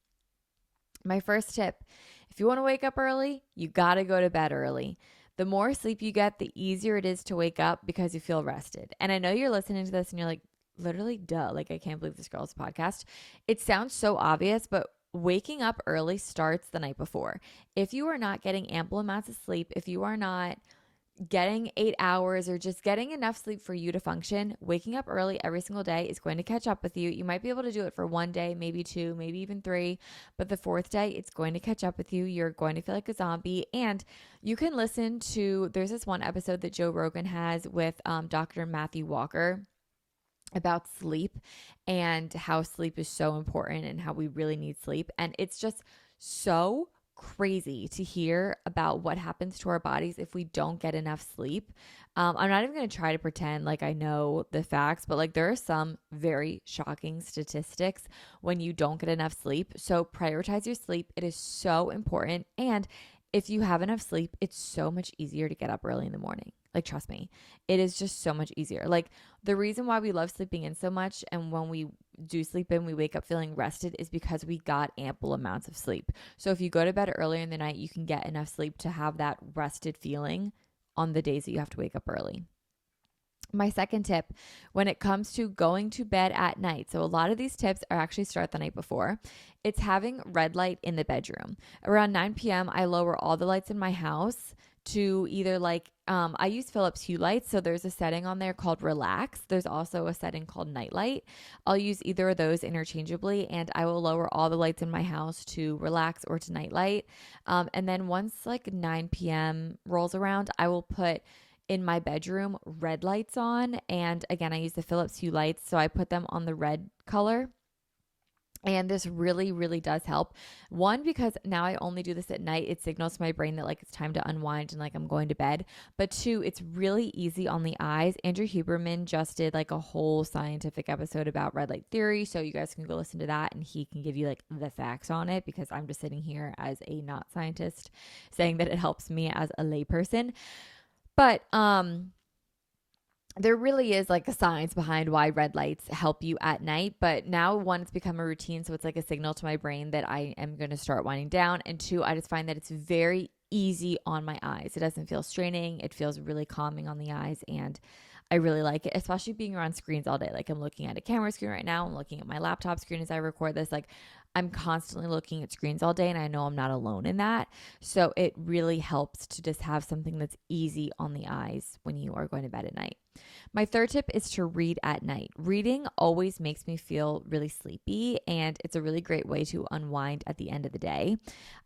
My first tip, if you want to wake up early, you got to go to bed early. The more sleep you get, the easier it is to wake up because you feel rested. And I know you're listening to this and you're like, literally, duh, like I can't believe this girl's podcast. It sounds so obvious, but waking up early starts the night before. If you are not getting ample amounts of sleep, if you are not getting 8 hours or just getting enough sleep for you to function, waking up early every single day is going to catch up with you. You might be able to do it for 1 day, maybe 2, maybe even 3, but the 4th day, it's going to catch up with you. You're going to feel like a zombie. And you can listen to, there's this one episode that Joe Rogan has with Dr. Matthew Walker about sleep and how sleep is so important and how we really need sleep. And it's just so crazy to hear about what happens to our bodies if we don't get enough sleep. I'm not even going to try to pretend like I know the facts, but like there are some very shocking statistics when you don't get enough sleep. So prioritize your sleep. It is so important. And if you have enough sleep, it's so much easier to get up early in the morning. Like, trust me, it is just so much easier. Like, the reason why we love sleeping in so much, and when we do sleep in, we wake up feeling rested, is because we got ample amounts of sleep. So if you go to bed earlier in the night, you can get enough sleep to have that rested feeling on the days that you have to wake up early. My second tip when it comes to going to bed at night, so a lot of these tips are actually start the night before, it's having red light in the bedroom. Around 9 p.m., I lower all the lights in my house to either I use Philips Hue lights. So there's a setting on there called relax. There's also a setting called night light. I'll use either of those interchangeably, and I will lower all the lights in my house to relax or to night light. And then once like 9 p.m. rolls around, I will put in my bedroom red lights on. And again, I use the Philips Hue lights. So I put them on the red color. And this really, really does help. One, because now I only do this at night. It signals to my brain that like it's time to unwind and like I'm going to bed. But two, it's really easy on the eyes. Andrew Huberman just did like a whole scientific episode about red light theory. So you guys can go listen to that and he can give you like the facts on it, because I'm just sitting here as a not scientist saying that it helps me as a layperson. But there really is like a science behind why red lights help you at night. But now, one, it's become a routine. So it's like a signal to my brain that I am going to start winding down. And two, I just find that it's very easy on my eyes. It doesn't feel straining. It feels really calming on the eyes. And I really like it, especially being around screens all day. Like I'm looking at a camera screen right now. I'm looking at my laptop screen as I record this. Like I'm constantly looking at screens all day, and I know I'm not alone in that. So it really helps to just have something that's easy on the eyes when you are going to bed at night. My third tip is to read at night. Reading always makes me feel really sleepy, and it's a really great way to unwind at the end of the day.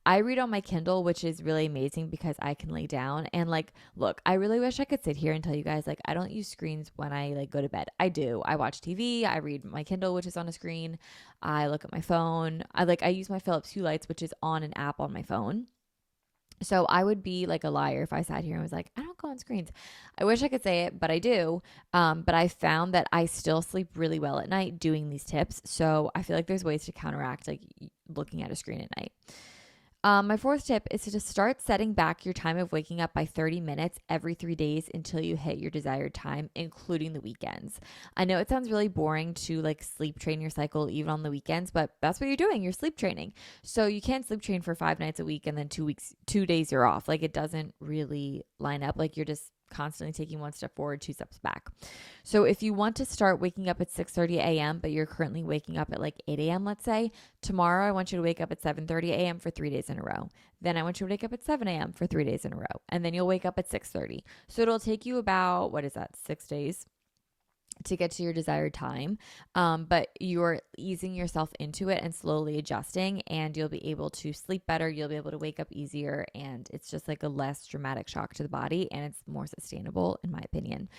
I read on my Kindle, which is really amazing because I can lay down and like, look, I really wish I could sit here and tell you guys like I don't use screens when I like go to bed. I do. I watch TV, I read my Kindle, which is on a screen. I look at my phone. I use my Philips Hue lights, which is on an app on my phone. So I would be like a liar if I sat here and was like, I don't go on screens. I wish I could say it, but I do. But I found that I still sleep really well at night doing these tips. So I feel like there's ways to counteract like looking at a screen at night. My fourth tip is to just start setting back your time of waking up by 30 minutes every 3 days until you hit your desired time, including the weekends. I know it sounds really boring to like sleep train your cycle even on the weekends, but that's what you're doing. You're sleep training. So you can't sleep train for 5 nights a week and then 2 days you're off. Like it doesn't really line up. Like you're just constantly taking one step forward, 2 steps back. So if you want to start waking up at 6:30 a.m., but you're currently waking up at like 8 a.m., let's say, tomorrow I want you to wake up at 7:30 a.m. for 3 days in a row. Then I want you to wake up at 7 a.m. for 3 days in a row. And then you'll wake up at 6:30. So it'll take you about, 6 days to get to your desired time. But you're easing yourself into it and slowly adjusting, and you'll be able to sleep better. You'll be able to wake up easier, and it's just like a less dramatic shock to the body, and it's more sustainable in my opinion.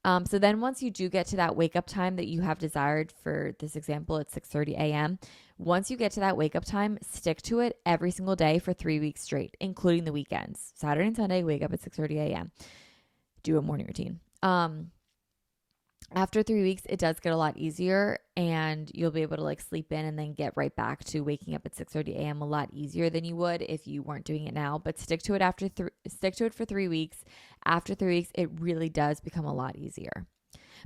So then once you do get to that wake up time that you have desired, for this example, at 6:30 a.m., once you get to that wake up time, stick to it every single day for 3 weeks straight, including the weekends. Saturday and Sunday, wake up at 6:30 a.m. Do a morning routine. After 3 weeks, it does get a lot easier, and you'll be able to like sleep in and then get right back to waking up at 6:30 a.m. a lot easier than you would if you weren't doing it now. But stick to it stick to it for 3 weeks. After 3 weeks, it really does become a lot easier.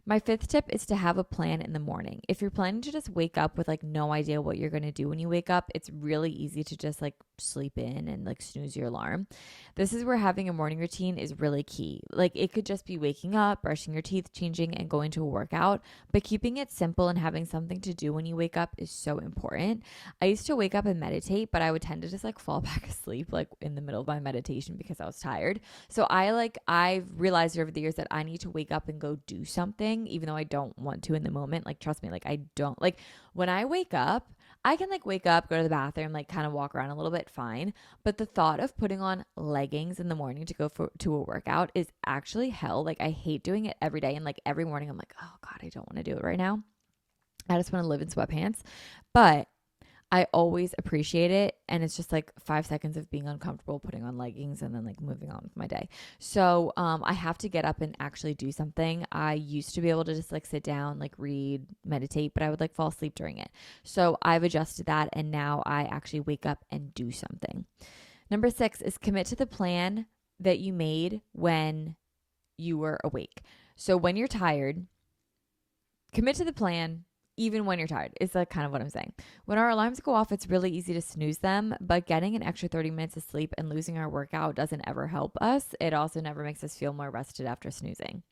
My fifth tip is to have a plan in the morning. If you're planning to just wake up with like no idea what you're going to do when you wake up, it's really easy to just like sleep in and like snooze your alarm. This is where having a morning routine is really key. Like it could just be waking up, brushing your teeth, changing, and going to a workout, but keeping it simple and having something to do when you wake up is so important. I used to wake up and meditate, but I would tend to just like fall back asleep like in the middle of my meditation because I was tired. So I've realized over the years that I need to wake up and go do something, even though I don't want to in the moment. Like, trust me, like I don't like when I wake up, I can like wake up, go to the bathroom, like kind of walk around a little bit, fine. But the thought of putting on leggings in the morning to go to a workout is actually hell. Like I hate doing it every day. And like every morning I'm like, oh God, I don't want to do it right now. I just want to live in sweatpants. But I always appreciate it. And it's just like 5 seconds of being uncomfortable, putting on leggings, and then like moving on with my day. So I have to get up and actually do something. I used to be able to just like sit down, like read, meditate, but I would like fall asleep during it. So I've adjusted that, and now I actually wake up and do something. Number 6 is commit to the plan that you made when you were awake. So when you're tired, commit to the plan. Even when you're tired, is like kind of what I'm saying. When our alarms go off, it's really easy to snooze them, but getting an extra 30 minutes of sleep and losing our workout doesn't ever help us. It also never makes us feel more rested after snoozing.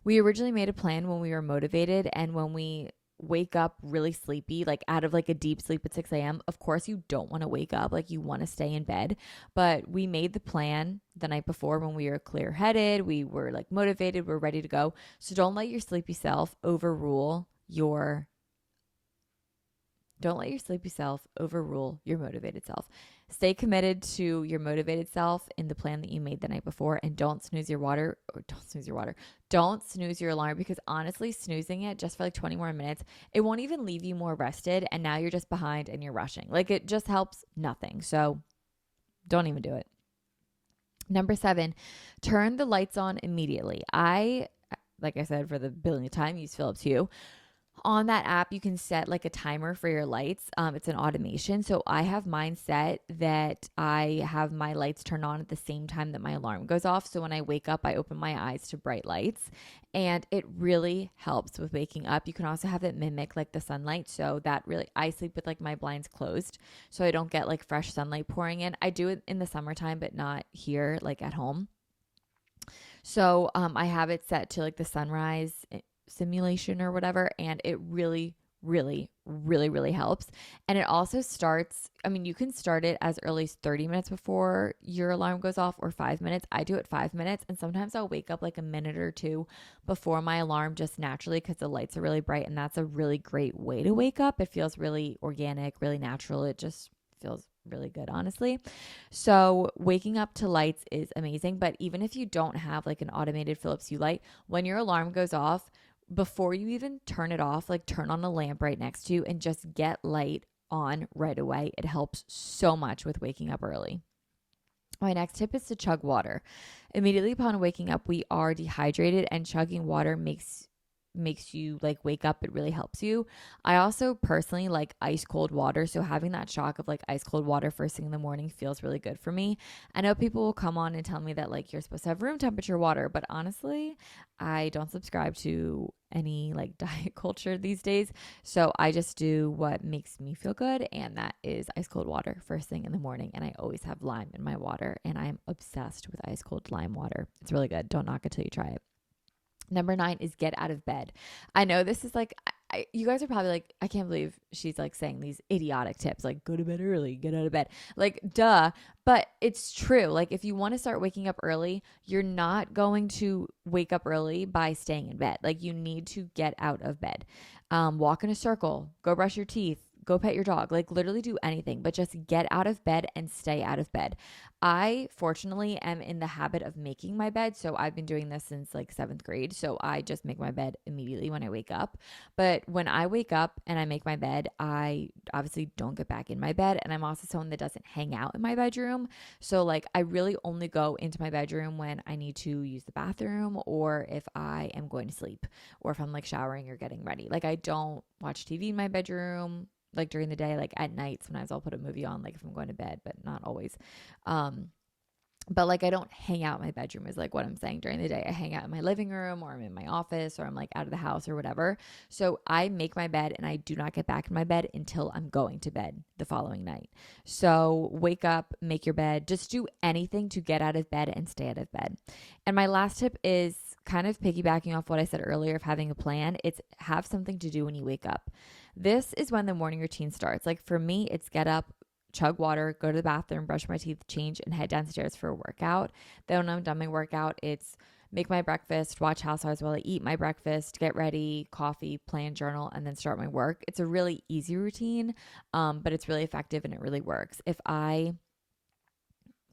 We originally made a plan when we were motivated, and when we wake up really sleepy, like out of like a deep sleep at 6 a.m., of course you don't want to wake up, like you want to stay in bed. But we made the plan the night before when we were clear headed, we were like motivated, we're ready to go. So don't let your sleepy self overrule your Don't let your sleepy self overrule your motivated self. Stay committed to your motivated self in the plan that you made the night before, and don't snooze your water or don't snooze your water. Don't snooze your alarm, because honestly, snoozing it just for like 20 more minutes, it won't even leave you more rested. And now you're just behind and you're rushing. Like, it just helps nothing. So don't even do it. Number 7, turn the lights on immediately. Like I said, for the billionth time, use Philips Hue. On that app, you can set like a timer for your lights. It's an automation. So I have mine set that I have my lights turned on at the same time that my alarm goes off. So when I wake up, I open my eyes to bright lights, and it really helps with waking up. You can also have it mimic like the sunlight. So that really, I sleep with like my blinds closed so I don't get like fresh sunlight pouring in. I do it in the summertime, but not here, like at home. So I have it set to like the sunrise simulation or whatever, and it really, really, really, really helps. And it also starts, I mean, you can start it as early as 30 minutes before your alarm goes off, or 5 minutes. I do it 5 minutes, and sometimes I'll wake up like a minute or two before my alarm just naturally because the lights are really bright, and that's a really great way to wake up. It feels really organic, really natural. It just feels really good, honestly. So waking up to lights is amazing. But even if you don't have like an automated Philips Hue light, when your alarm goes off, before you even turn it off, like turn on a lamp right next to you and just get light on right away. It helps so much with waking up early. My next tip is to chug water. Immediately upon waking up, we are dehydrated, and chugging water makes you like wake up. It really helps you. I also personally like ice cold water, so having that shock of like ice cold water first thing in the morning feels really good for me. I know people will come on and tell me that like you're supposed to have room temperature water, but honestly, I don't subscribe to any like diet culture these days. So I just do what makes me feel good, and that is ice cold water first thing in the morning. And I always have lime in my water, and I'm obsessed with ice cold lime water. It's really good. Don't knock it till you try it. Number 9 is get out of bed. I know this is like, you guys are probably like, I can't believe she's like saying these idiotic tips, like go to bed early, get out of bed. Like, duh. But it's true. Like, if you want to start waking up early, you're not going to wake up early by staying in bed. Like, you need to get out of bed. Walk in a circle, go brush your teeth, go pet your dog, like literally do anything, but just get out of bed and stay out of bed. I fortunately am in the habit of making my bed. So I've been doing this since like 7th grade. So I just make my bed immediately when I wake up. But when I wake up and I make my bed, I obviously don't get back in my bed. And I'm also someone that doesn't hang out in my bedroom. So like I really only go into my bedroom when I need to use the bathroom, or if I am going to sleep, or if I'm like showering or getting ready. Like, I don't watch TV in my bedroom like during the day. Like at night, sometimes I'll put a movie on, like if I'm going to bed, but not always. Um, but like I don't hang out in my bedroom is like what I'm saying. During the day, I hang out in my living room, or I'm in my office, or I'm like out of the house or whatever. So I make my bed, and I do not get back in my bed until I'm going to bed the following night. So wake up, make your bed, just do anything to get out of bed and stay out of bed. And my last tip is kind of piggybacking off what I said earlier of having a plan. It's have something to do when you wake up. This is when the morning routine starts. Like for me, it's get up, chug water, go to the bathroom, brush my teeth, change, and head downstairs for a workout. Then when I'm done my workout, it's make my breakfast, watch Housewives while I eat my breakfast, get ready, coffee, plan, journal, and then start my work. It's a really easy routine, but it's really effective and it really works. If I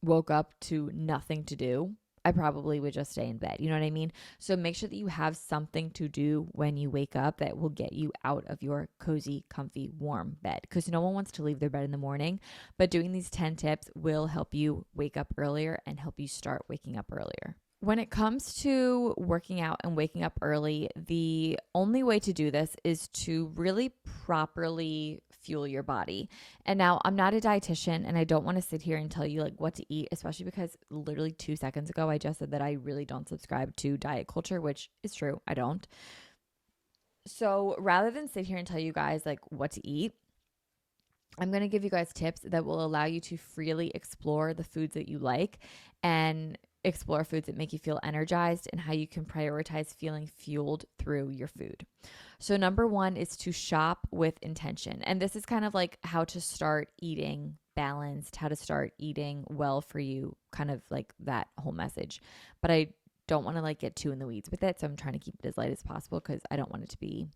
woke up to nothing to do, I probably would just stay in bed. You know what I mean? So make sure that you have something to do when you wake up that will get you out of your cozy, comfy, warm bed, because no one wants to leave their bed in the morning. But doing these 10 tips will help you wake up earlier and help you start waking up earlier. When it comes to working out and waking up early, the only way to do this is to really properly fuel your body. And now I'm not a dietitian, and I don't want to sit here and tell you like what to eat, especially because literally 2 seconds ago I just said that I really don't subscribe to diet culture, which is true. I don't. So rather than sit here and tell you guys like what to eat, I'm going to give you guys tips that will allow you to freely explore the foods that you like, and explore foods that make you feel energized, and how you can prioritize feeling fueled through your food. So number 1 is to shop with intention. And this is kind of like how to start eating balanced, how to start eating well for you, kind of like that whole message. But I don't want to like get too in the weeds with it. So I'm trying to keep it as light as possible because I don't want it to be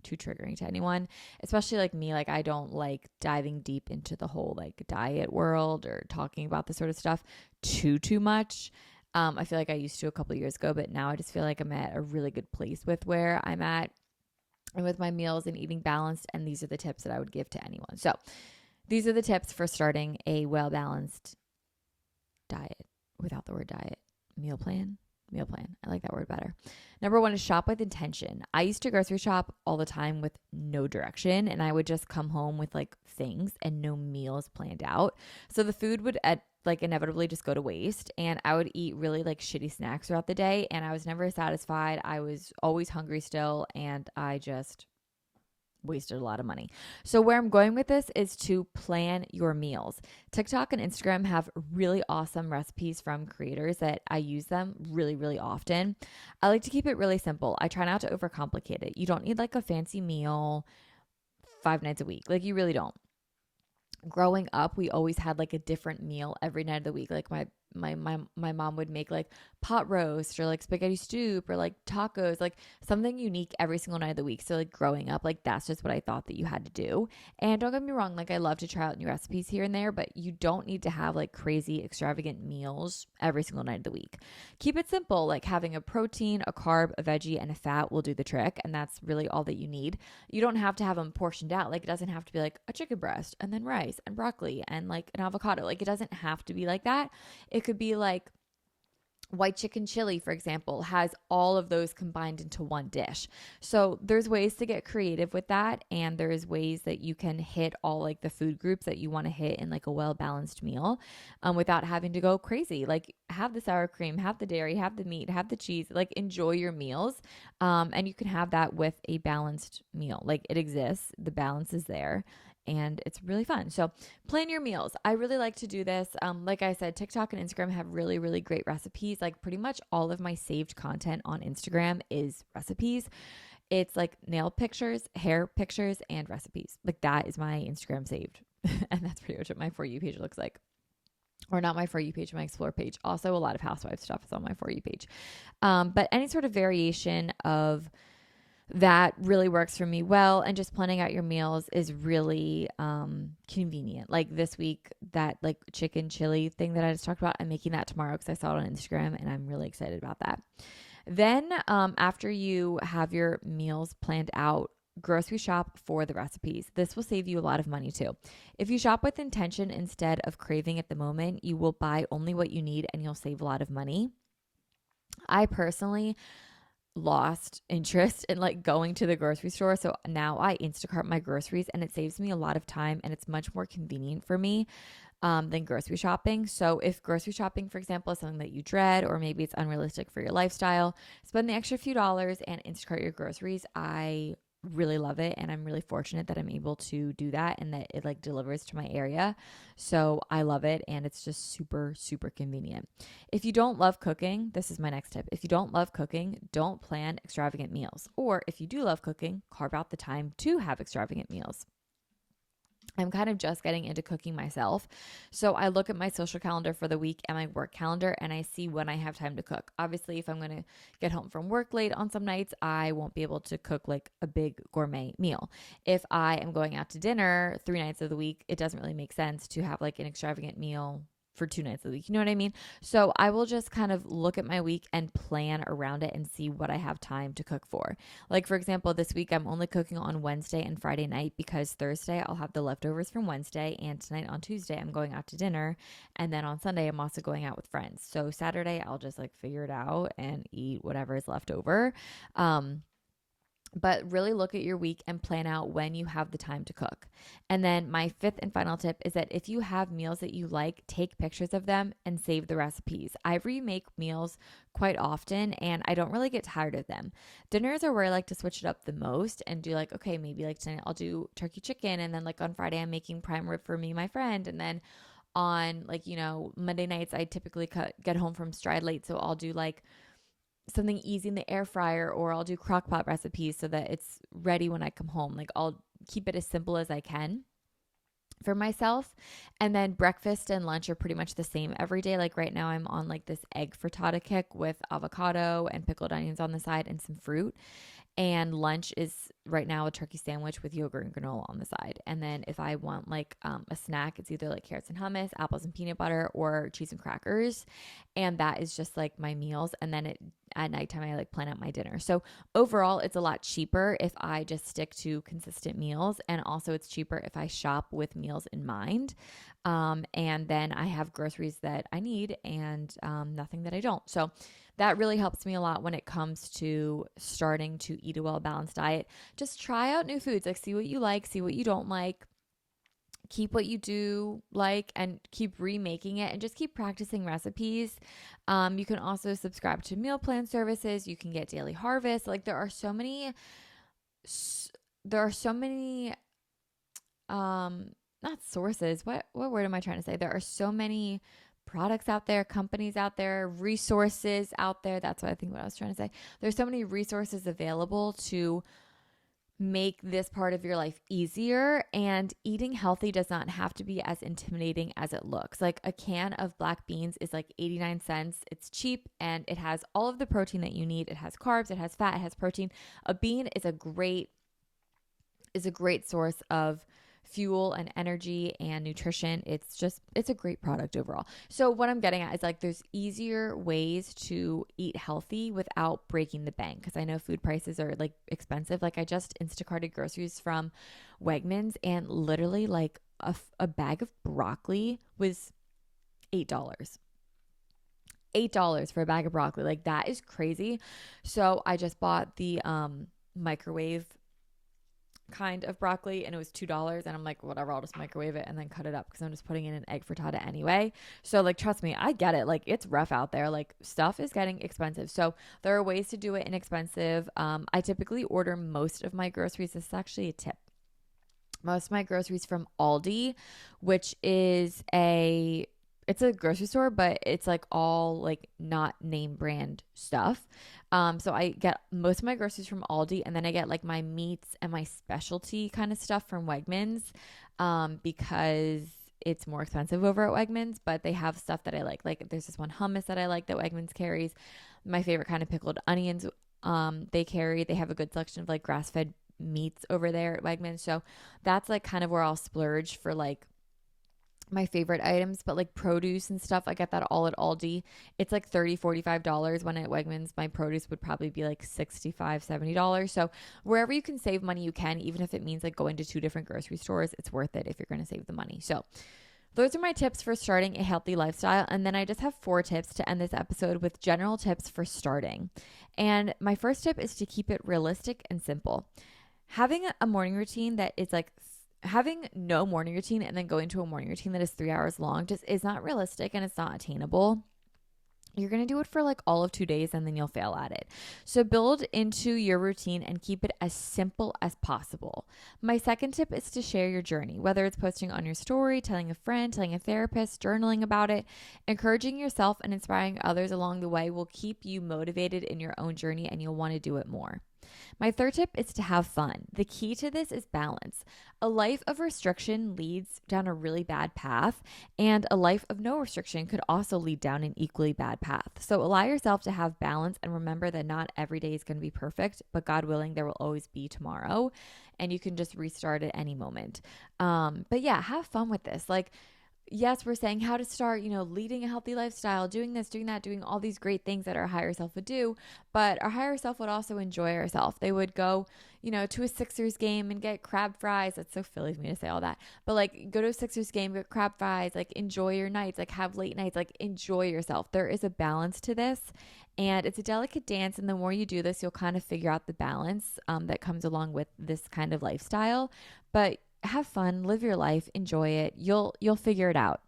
too triggering to anyone, especially like me. Like I don't like diving deep into the whole like diet world or talking about this sort of stuff too much. I feel like I used to a couple years ago, but now I just feel like I'm at a really good place with where I'm at and with my meals and eating balanced. And these are the tips that I would give to anyone. So these are the tips for starting a well-balanced diet without the word diet. Meal plan. Meal plan. I like that word better. Number one is shop with intention. I used to grocery shop all the time with no direction, and I would just come home with like things and no meals planned out. So the food would like inevitably just go to waste, and I would eat really like shitty snacks throughout the day, and I was never satisfied. I was always hungry still, and I just wasted a lot of money. So where I'm going with this is to plan your meals. TikTok and Instagram have really awesome recipes from creators that I use them really often. I like to keep it really simple. I try not to overcomplicate it. You don't need like a fancy meal 5 nights a week. Like you really don't. Growing up, we always had like a different meal every night of the week. Like my mom would make like pot roast or like spaghetti soup or like tacos, like something unique every single night of the week. So like growing up, like that's just what I thought that you had to do. And don't get me wrong, like I love to try out new recipes here and there, but you don't need to have like crazy extravagant meals every single night of the week. Keep it simple, like having a protein, a carb, a veggie, and a fat will do the trick. And that's really all that you need. You don't have to have them portioned out. Like it doesn't have to be like a chicken breast and then rice and broccoli and like an avocado. Like it doesn't have to be like that. It could be like white chicken chili, for example, has all of those combined into one dish. So there's ways to get creative with that. And there's ways that you can hit all like the food groups that you want to hit in like a well-balanced meal without having to go crazy. Like have the sour cream, have the dairy, have the meat, have the cheese, like enjoy your meals. And you can have that with a balanced meal. Like it exists. The balance is there. And it's really fun. So plan your meals. I really like to do this. Like I said, TikTok and Instagram have really great recipes. Like pretty much all of my saved content on Instagram is recipes. It's like nail pictures, hair pictures, and recipes. Like that is my Instagram saved. And that's pretty much what my For You page looks like. Or not my For You page, my Explore page. Also a lot of housewife stuff is on my For You page. But any sort of variation of that really works for me well. And just planning out your meals is really convenient. Like this week, that like chicken chili thing that I just talked about, I'm making that tomorrow because I saw it on Instagram and I'm really excited about that. Then after you have your meals planned out, grocery shop for the recipes. This will save you a lot of money too. If you shop with intention instead of craving at the moment, you will buy only what you need and you'll save a lot of money. I personally lost interest in like going to the grocery store. So now I Instacart my groceries and it saves me a lot of time and it's much more convenient for me than grocery shopping. So if grocery shopping, for example, is something that you dread or maybe it's unrealistic for your lifestyle, spend the extra few dollars and Instacart your groceries. I really love it and I'm really fortunate that I'm able to do that and that it like delivers to my area. So I love it and it's just super convenient. If you don't love cooking, this is my next tip. If you don't love cooking, don't plan extravagant meals. Or if you do love cooking, carve out the time to have extravagant meals. I'm kind of just getting into cooking myself. So I look at my social calendar for the week and my work calendar and I see when I have time to cook. Obviously, if I'm going to get home from work late on some nights, I won't be able to cook like a big gourmet meal. If I am going out to dinner 3 nights of the week, it doesn't really make sense to have like an extravagant meal for 2 nights of the week. You know what I mean? So I will just kind of look at my week and plan around it and see what I have time to cook for. Like, for example, this week I'm only cooking on Wednesday and Friday night because Thursday I'll have the leftovers from Wednesday and tonight on Tuesday I'm going out to dinner. And then on Sunday I'm also going out with friends. So Saturday I'll just like figure it out and eat whatever is left over. But really look at your week and plan out when you have the time to cook. And then my 5th and final tip is that if you have meals that you like, take pictures of them and save the recipes. I remake meals quite often and I don't really get tired of them. Dinners are where I like to switch it up the most and do like, okay, maybe like tonight I'll do turkey chicken and then like on Friday I'm making prime rib for me and my friend. And then on like, you know, Monday nights I typically get home from Stride late. So I'll do like something easy in the air fryer or I'll do crock pot recipes so that it's ready when I come home. Like I'll keep it as simple as I can for myself. And then breakfast and lunch are pretty much the same every day. Like right now I'm on like this egg frittata kick with avocado and pickled onions on the side and some fruit. And lunch is right now a turkey sandwich with yogurt and granola on the side. And then if I want like a snack, it's either like carrots and hummus, apples and peanut butter, or cheese and crackers. And that is just like my meals. And then at nighttime, I like plan out my dinner. So overall, it's a lot cheaper if I just stick to consistent meals. And also it's cheaper if I shop with meals in mind. And then I have groceries that I need and nothing that I don't. So that really helps me a lot when it comes to starting to eat a well balanced diet. Just try out new foods, like see what you like, see what you don't like, keep what you do like, and keep remaking it, and just keep practicing recipes. You can also subscribe to meal plan services. You can get daily harvest. Like there are so many not sources. What word am I trying to say? There are so many products out there, companies out there, resources out there. That's what I was trying to say. There's so many resources available to make this part of your life easier, and eating healthy does not have to be as intimidating as it looks. Like a can of black beans is like 89 cents. It's cheap and it has all of the protein that you need. It has carbs, it has fat, it has protein. A bean is a great source of fuel and energy and nutrition. It's a great product overall. So what I'm getting at is like there's easier ways to eat healthy without breaking the bank, because I know food prices are like expensive. Like I just Instacarted groceries from Wegmans, and literally like a bag of broccoli was $8. $8 for a bag of broccoli. Like that is crazy. So I just bought the microwave kind of broccoli, and it was $2, and I'm like, whatever, I'll just microwave it and then cut it up because I'm just putting in an egg frittata anyway. So like, trust me, I get it. Like it's rough out there. Like stuff is getting expensive. So there are ways to do it inexpensive. I typically order most of my groceries. This is actually a tip. Most of my groceries from Aldi, which is it's a grocery store, but it's like all like not name brand stuff. So I get most of my groceries from Aldi, and then I get like my meats and my specialty kind of stuff from Wegmans, because it's more expensive over at Wegmans, but they have stuff that I like. Like there's this one hummus that I like that Wegmans carries. My favorite kind of pickled onions, they have a good selection of like grass-fed meats over there at Wegmans. So that's like kind of where I'll splurge for like my favorite items. But like produce and stuff, I get that all at Aldi. It's like $30-$45, when at Wegmans my produce would probably be like $65-$70. So wherever you can save money, you can, even if it means like going to 2 different grocery stores. It's worth it if you're going to save the money. So those are my tips for starting a healthy lifestyle. And then I just have 4 tips to end this episode with general tips for starting. And my first tip is to keep it realistic and simple. Having a morning routine that is like having no morning routine and then going to a morning routine that is 3 hours long just is not realistic, and it's not attainable. You're going to do it for like all of 2 days, and then you'll fail at it. So build into your routine and keep it as simple as possible. My second tip is to share your journey, whether it's posting on your story, telling a friend, telling a therapist, journaling about it. Encouraging yourself and inspiring others along the way will keep you motivated in your own journey, and you'll want to do it more. My third tip is to have fun. The key to this is balance. A life of restriction leads down a really bad path, and a life of no restriction could also lead down an equally bad path. So allow yourself to have balance, and remember that not every day is going to be perfect, but God willing, there will always be tomorrow, and you can just restart at any moment. But yeah, have fun with this. Like, yes, we're saying how to start, leading a healthy lifestyle, doing this, doing that, doing all these great things that our higher self would do. But our higher self would also enjoy ourselves. They would go, to a Sixers game and get crab fries. That's so Philly of me to say all that. But like, go to a Sixers game, get crab fries, like enjoy your nights, like have late nights, like enjoy yourself. There is a balance to this, and it's a delicate dance. And the more you do this, you'll kind of figure out the balance that comes along with this kind of lifestyle. But have fun, live your life, enjoy it. You'll figure it out.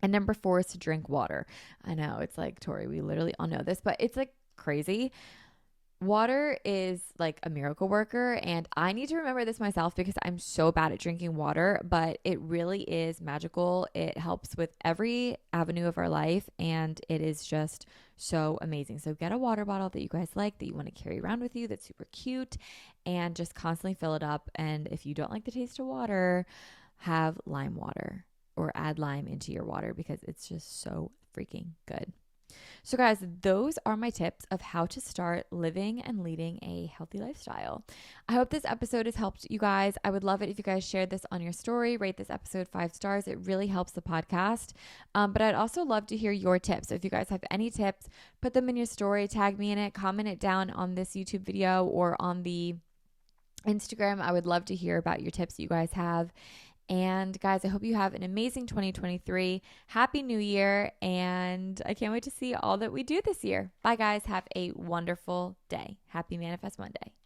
And number 4 is to drink water. I know it's like, Tori, we literally all know this, but it's like crazy. Water is like a miracle worker, and I need to remember this myself because I'm so bad at drinking water, but it really is magical. It helps with every avenue of our life, and it is just so amazing. So get a water bottle that you guys like, that you want to carry around with you, that's super cute, and just constantly fill it up. And if you don't like the taste of water, have lime water or add lime into your water because it's just so freaking good. So, guys, those are my tips of how to start living and leading a healthy lifestyle. I hope this episode has helped you guys. I would love it if you guys shared this on your story, rate this episode 5 stars. It really helps the podcast. But I'd also love to hear your tips. So if you guys have any tips, put them in your story, tag me in it, comment it down on this YouTube video or on the Instagram. I would love to hear about your tips that you guys have. And guys, I hope you have an amazing 2023. Happy New Year. And I can't wait to see all that we do this year. Bye, guys. Have a wonderful day. Happy Manifest Monday.